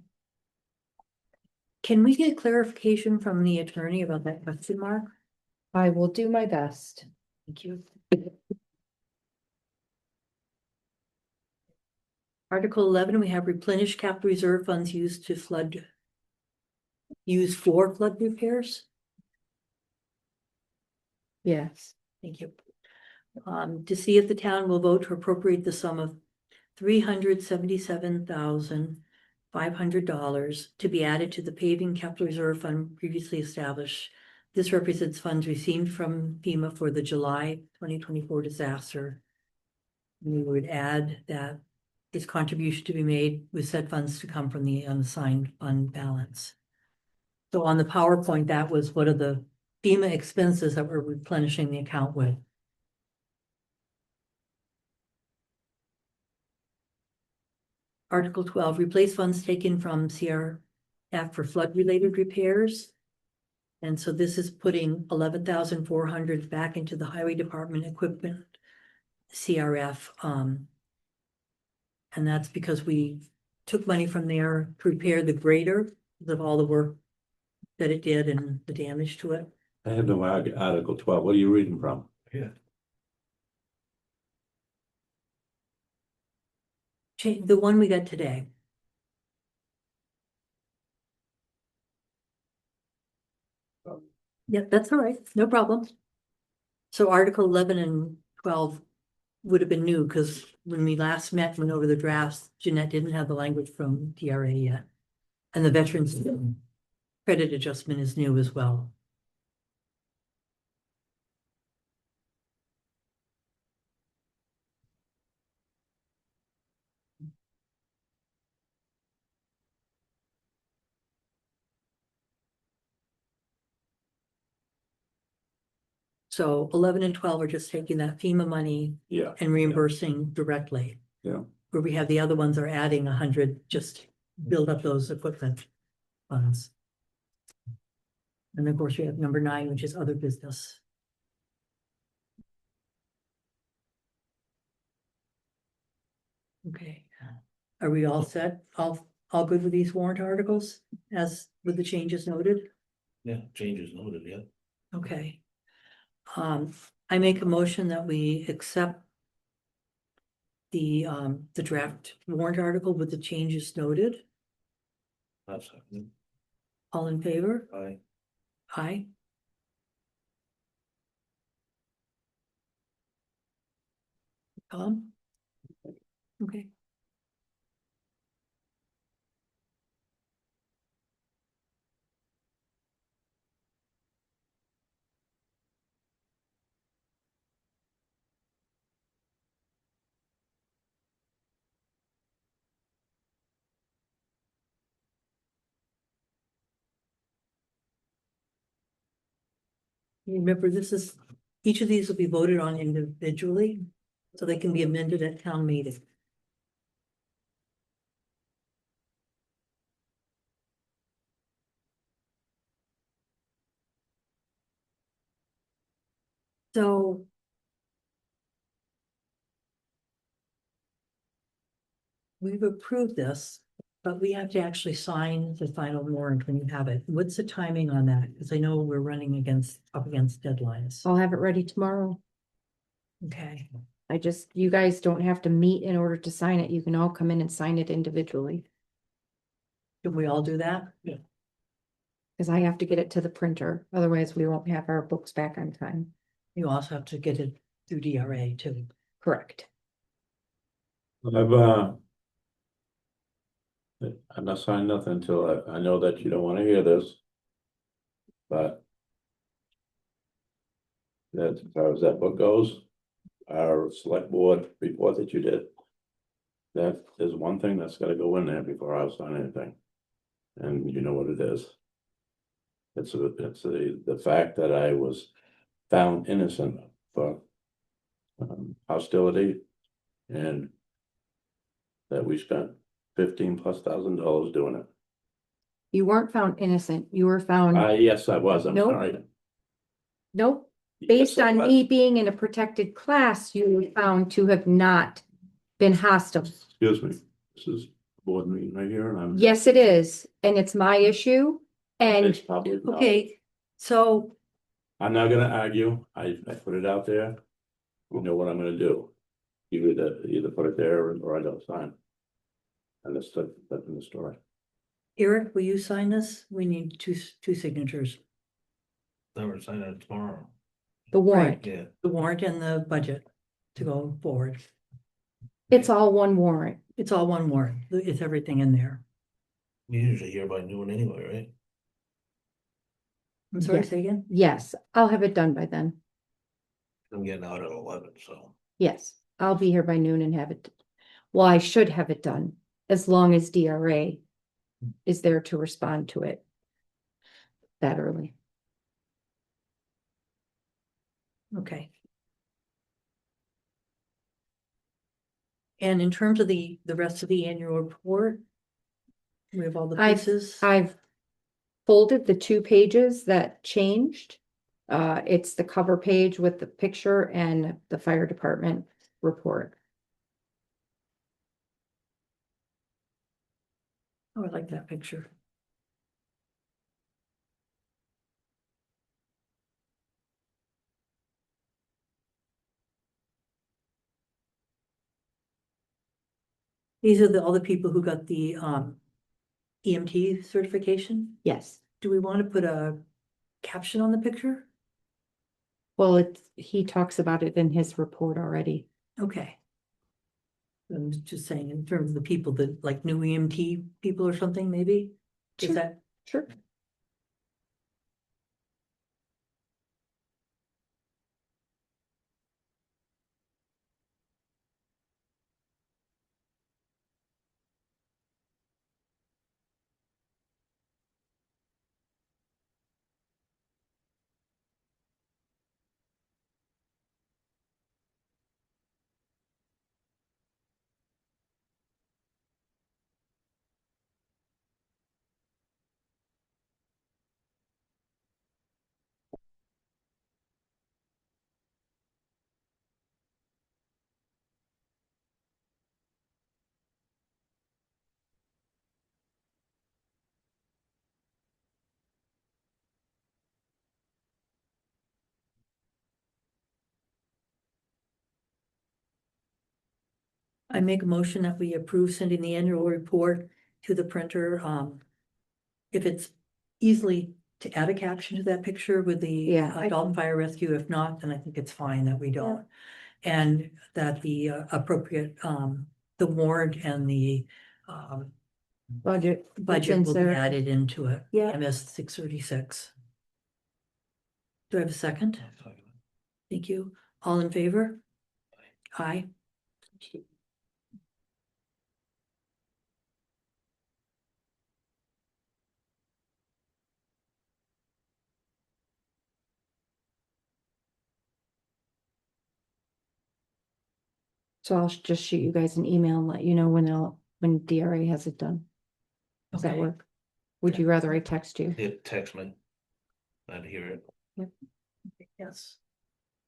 Can we get clarification from the attorney about that question mark? I will do my best. Thank you. Article 11, we have replenish capital reserve funds used for flood repairs. Yes. Thank you. To see if the town will vote to appropriate the sum of $377,500 to be added to the paving capital reserve fund previously established. This represents funds received from FEMA for the July 2024 disaster. We would add that its contribution to be made with said funds to come from the unassigned fund balance. So on the PowerPoint, that was what are the FEMA expenses that we're replenishing the account with. Article 12, replace funds taken from CRF for flood-related repairs. And so this is putting 11,400 back into the Highway Department equipment CRF. And that's because we took money from there to repair the grader of all the work that it did and the damage to it. I have no Article 12. What are you reading from? Yeah. The one we got today. Yep, that's all right, no problem. So Article 11 and 12 would have been new, because when we last met, went over the drafts, Jeanette didn't have the language from DRA yet. And the veterans credit adjustment is new as well. So 11 and 12 are just taking that FEMA money Yeah. and reimbursing directly. Yeah. Where we have the other ones are adding 100, just build up those equipment funds. And of course, we have number 9, which is other business. Okay, are we all set? All good with these warrant articles as with the changes noted? Yeah, changes noted, yeah. Okay. I make a motion that we accept the draft warrant article with the changes noted. That's, All in favor? I, Aye. Tom? Okay. Remember, each of these will be voted on individually, so they can be amended at town meeting. So. We've approved this, but we have to actually sign the final warrant when you have it. What's the timing on that? Because I know we're running up against deadlines. I'll have it ready tomorrow. Okay, You guys don't have to meet in order to sign it. You can all come in and sign it individually. can we all do that? Cause I have to get it to the printer, otherwise we won't have our books back on time. You also have to get it through DRA too. Correct. I'm not signing nothing until I know that you don't wanna hear this. But. That, as far as that book goes, our select board report that you did. That is one thing that's gotta go in there before I sign anything. And you know what it is. It's the fact that I was found innocent for. Hostility. And. That we spent $15,000+ doing it. You weren't found innocent. You were found, Yes, I was, I'm Nope. sorry. nope, Yes, based I on was. me being in a protected class, you were found to have not been hostile. Excuse me, this is a board meeting right here and I'm. Yes, it is, and it's my issue, It's and probably not. Okay, so I'm not gonna argue, I put it out there. You know what I'm gonna do. You either put it there or I don't sign. And that's in the story. Eric, will you sign this? We need two signatures, Then we're signing it tomorrow. the warrant, Yeah, the warrant and the budget to go forward. it's all one warrant. It's all one warrant. It's everything in there. we usually hear by noon anyway, right? I'm sorry, Yeah. say again? Yes, I'll have it done by then. I'm getting out at 11, so. Yes, I'll be here by noon and have it. Well, I should have it done, as long as DRA is there to respond to it that early. Okay. And in terms of the rest of the annual report, we have all the pieces. I've folded the 2 pages that changed. It's the cover page with the picture and the fire department report. Oh, I like that picture. These are all the people who got the EMT certification. Yes, Do we want to put a caption on the picture? well, he talks about it in his report already. Okay. I'm just saying in terms of the people that like new EMT people or something, maybe? Is Sure. that, Sure. I make a motion that we approve sending the annual report to the printer. If it's easily to add a caption to that picture with the Yeah, I Dalton can- Fire Rescue, if not, then I think it's fine that we don't. And that the appropriate, the warrant and the Budget. budget will be there. added into it. Yeah. MS 636. Do I have a second? Thank you. All in favor? Aye. So I'll just shoot you guys an email and let you know when DRA has it done. Does that Okay. work? Would you rather I text you? It text me. I'd hear it. Yes.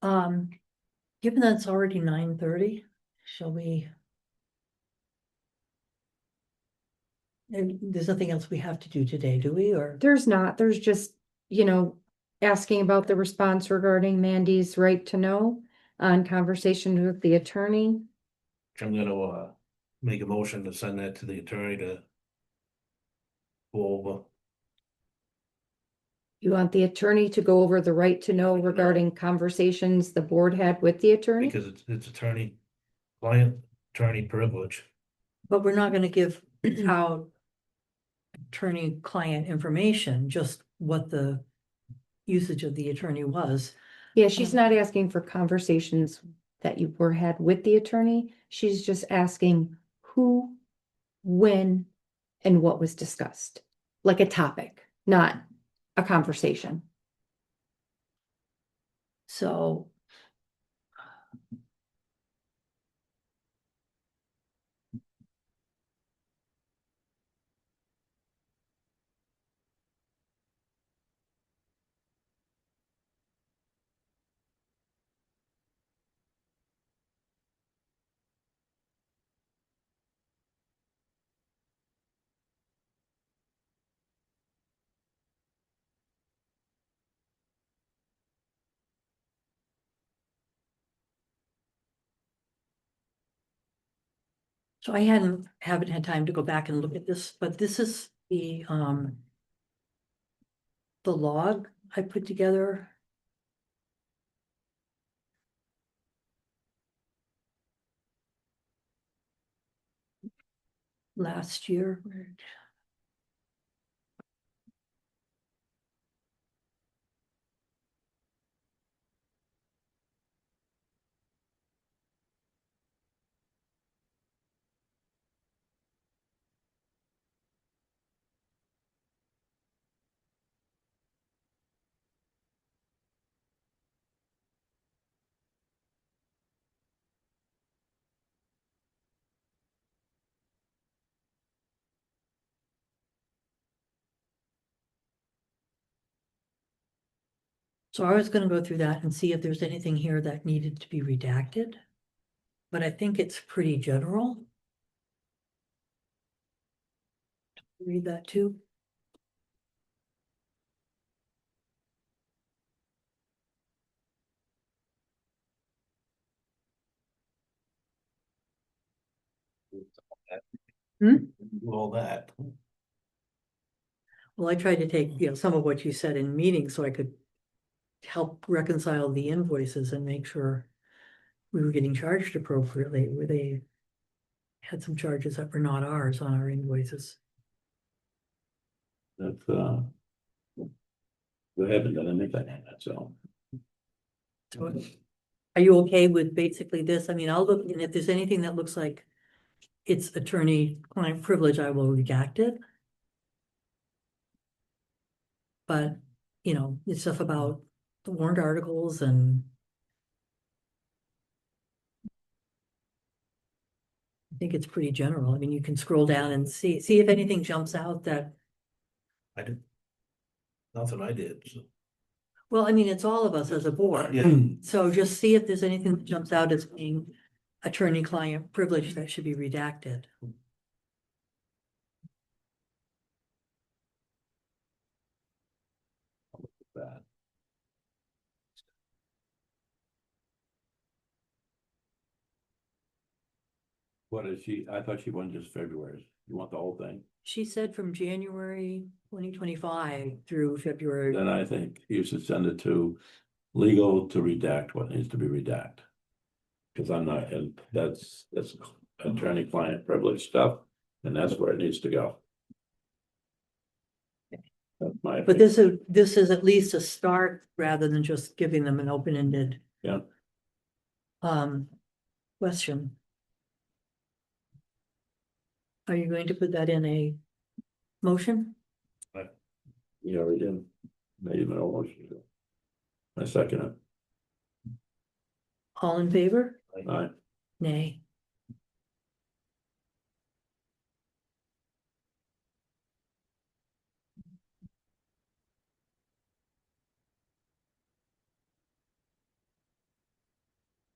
Given that it's already 9:30, shall we? And there's nothing else we have to do today, do we, or? There's not, there's just, asking about the response regarding Mandy's right to know on conversation with the attorney. I'm gonna, make a motion to send that to the attorney to go over. You want the attorney to go over the right to know regarding conversations the board had with the attorney? Because it's client attorney privilege. But we're not gonna give out attorney-client information, just what the usage of the attorney was. Yeah, she's not asking for conversations that you were had with the attorney. She's just asking who, when, and what was discussed. Like a topic, not a conversation. So. So I haven't had time to go back and look at this, but this is the log I put together. Last year. So I was gonna go through that and see if there's anything here that needed to be redacted. But I think it's pretty general. Read that too. Hmm? Do all that. Well, I tried to take, some of what you said in meetings so I could help reconcile the invoices and make sure we were getting charged appropriately, where they had some charges that were not ours on our invoices. That's, we haven't done anything on that, so. So, are you okay with basically this? I mean, I'll look, and if there's anything that looks like it's attorney-client privilege, I will redact it. But, it's stuff about the warrant articles and I think it's pretty general. I mean, you can scroll down and see if anything jumps out that, I did. Nothing I did, so. well, I mean, it's all of us as a board. Yeah. So just see if there's anything that jumps out as being attorney-client privilege that should be redacted. Bad. What is she? I thought she wanted just February. You want the whole thing? She said from January 2025 through February. Then I think you should send it to legal to redact what needs to be redacted. Cause I'm not, and that's attorney-client privilege stuff, and that's where it needs to go. That's my But opinion. this is at least a start rather than just giving them an open-ended. Yeah. Question. Are you going to put that in a motion? You already did. Made an motion. I second it. All in favor? Aye. Nay.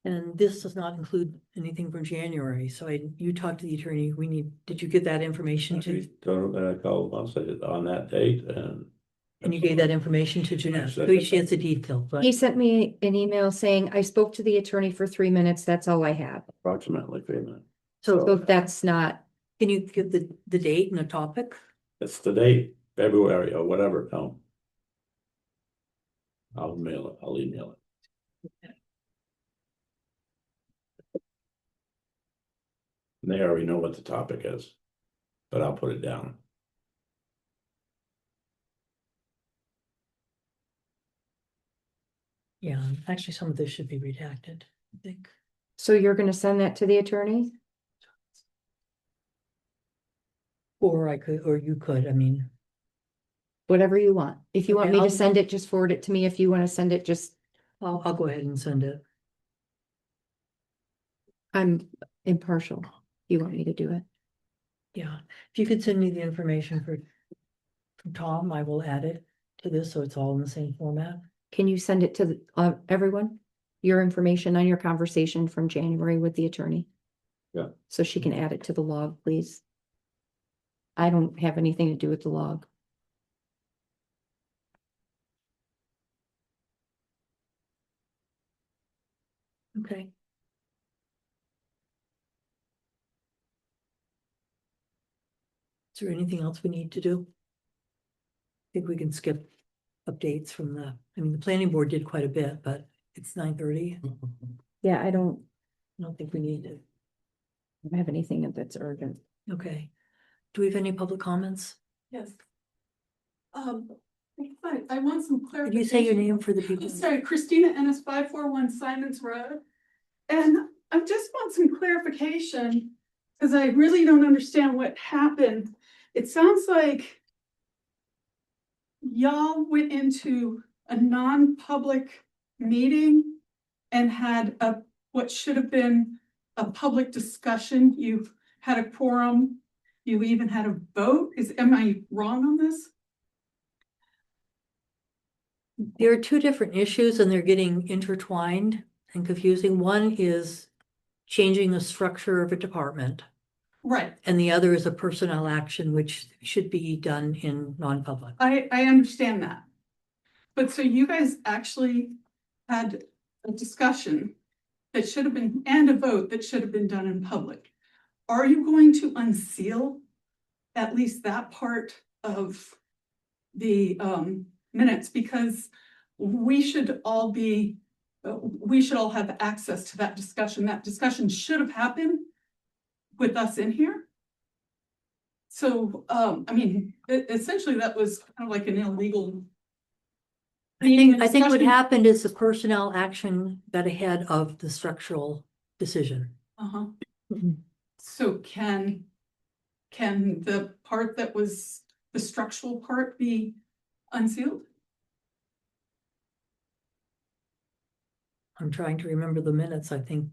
And this does not include anything from January, so you talked to the attorney, did you get that information to, I called once on that date and you gave that information to Jeanette, so she has the detail, but. He sent me an email saying, I spoke to the attorney for 3 minutes, that's all I have. approximately 3 minutes. So that's not, Can you give the date and the topic? It's the date, February or whatever, Tom. I'll email it. They already know what the topic is, but I'll put it down. Yeah, actually, some of this should be redacted, I think. so you're gonna send that to the attorney? Or you could, I mean, Whatever you want. If you want Okay, me to I'll- send it, just forward it to me. If you wanna send it, just, I'll go ahead and send it. I'm impartial. You want me to do it? Yeah, if you could send me the information from Tom, I will add it to this, so it's all in the same format. Can you send it to everyone? Your information on your conversation from January with the attorney? Yeah. So she can add it to the log, please. I don't have anything to do with the log. Okay. Is there anything else we need to do? I think we can skip updates from the planning board did quite a bit, but it's 9:30. Yeah, I don't Think we need to. have anything that's urgent. Okay. Do we have any public comments? Yes. I want some Could clarification. you say your name for the people? I'm sorry, Christina Ennis, 541 Simons Road. And I just want some clarification, because I really don't understand what happened. It sounds like y'all went into a non-public meeting and had what should have been a public discussion. You had a quorum. You even had a vote. Am I wrong on this? There are two different issues and they're getting intertwined and confusing. One is changing the structure of a department. Right. And the other is a personnel action, which should be done in non-public. I understand that. But so you guys actually had a discussion that should have been, and a vote that should have been done in public. Are you going to unseal at least that part of the minutes? Because we should all have access to that discussion. That discussion should have happened with us in here. So, essentially that was kind of like an illegal. I think what discussion. happened is the personnel action got ahead of the structural decision. Uh-huh. So can the part that was the structural part be unsealed? I'm trying to remember the minutes. I think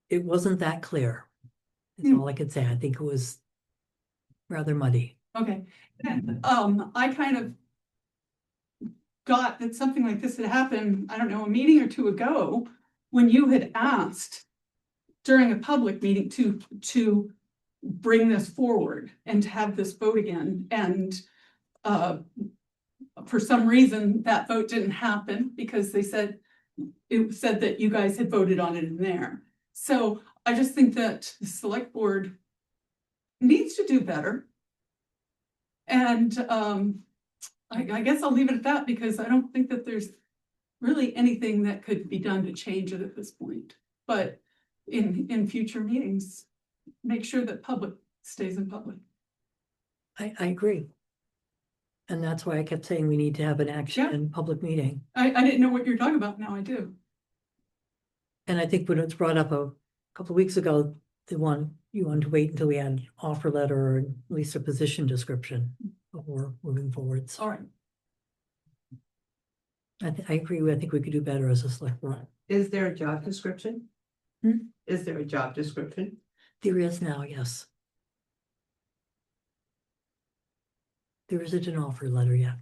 it wasn't that clear. That's all I could say. I think it was rather muddy. Okay, and I kind of got that something like this had happened, I don't know, a meeting or two ago, when you had asked during a public meeting to bring this forward and to have this vote again, and for some reason that vote didn't happen because it said that you guys had voted on it in there. So I just think that the select board needs to do better. And I guess I'll leave it at that because I don't think that there's really anything that could be done to change it at this point. But in future meetings, make sure that public stays in public. I agree. And that's why I kept saying we need to have an action Yeah. in public meeting. I didn't know what you're talking about. Now I do. And I think when it was brought up a couple of weeks ago, you wanted to wait until we had an offer letter or at least a position description before moving forwards. All right. I agree. I think we could do better as a select board. Is there a job description? Hmm? Is there a job description? There is now, yes. There isn't an offer letter yet.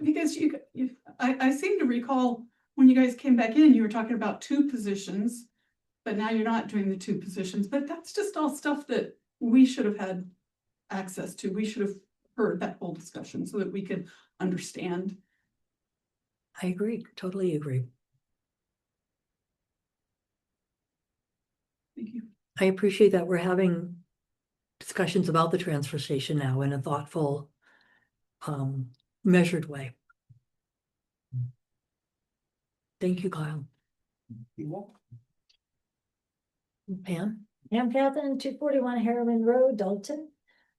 Because I seem to recall when you guys came back in, you were talking about 2 positions. But now you're not doing the 2 positions, but that's just all stuff that we should have had access to. We should have heard that whole discussion so that we could understand. I agree, totally agree. Thank you. I appreciate that we're having discussions about the transfer station now in a thoughtful, measured way. Thank you, Kyle. You won't. Pam? I'm Catherine, 241 Harriman Road, Dalton.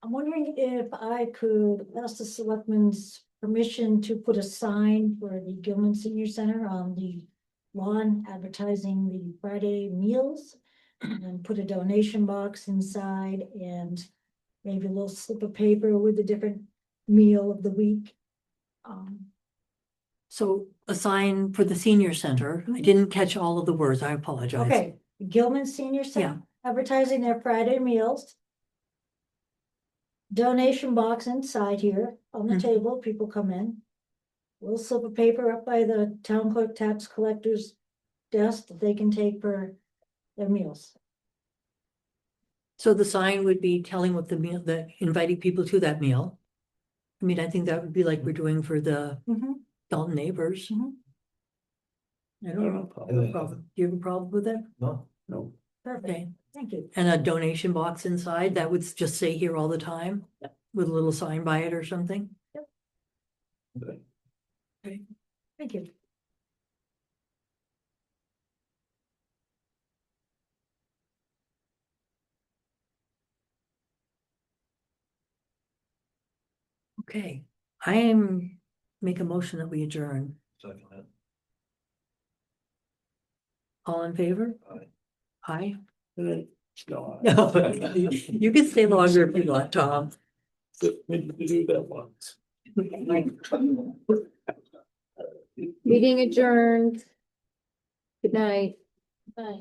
I'm wondering if I could ask the selectmen's permission to put a sign for the Gilman Senior Center on the lawn advertising the Friday meals. And put a donation box inside and maybe a little slip of paper with the different meal of the week. So a sign for the senior center. I didn't catch all of the words. I apologize. Okay, Gilman Senior Center advertising their Friday meals. Donation box inside here on the Mhm. table, people come in. Little slip of paper up by the town clerk tax collector's desk that they can take for their meals. So the sign would be telling what the meal, that inviting people to that meal. I mean, I think that would be like we're doing for the Mhm. Dalton neighbors. Mhm. I don't have a problem. Do you have a problem with that? No. No, Perfect, Okay, thank you. and a donation box inside that would just say here all the time with a little sign by it or something? okay. Thank you. Okay, I am, make a motion that we adjourn. Second that. All in favor? Aye. Aye. No, No, you can stay longer if you want, Tom. maybe we do that once. Meeting adjourned. Good night. Bye.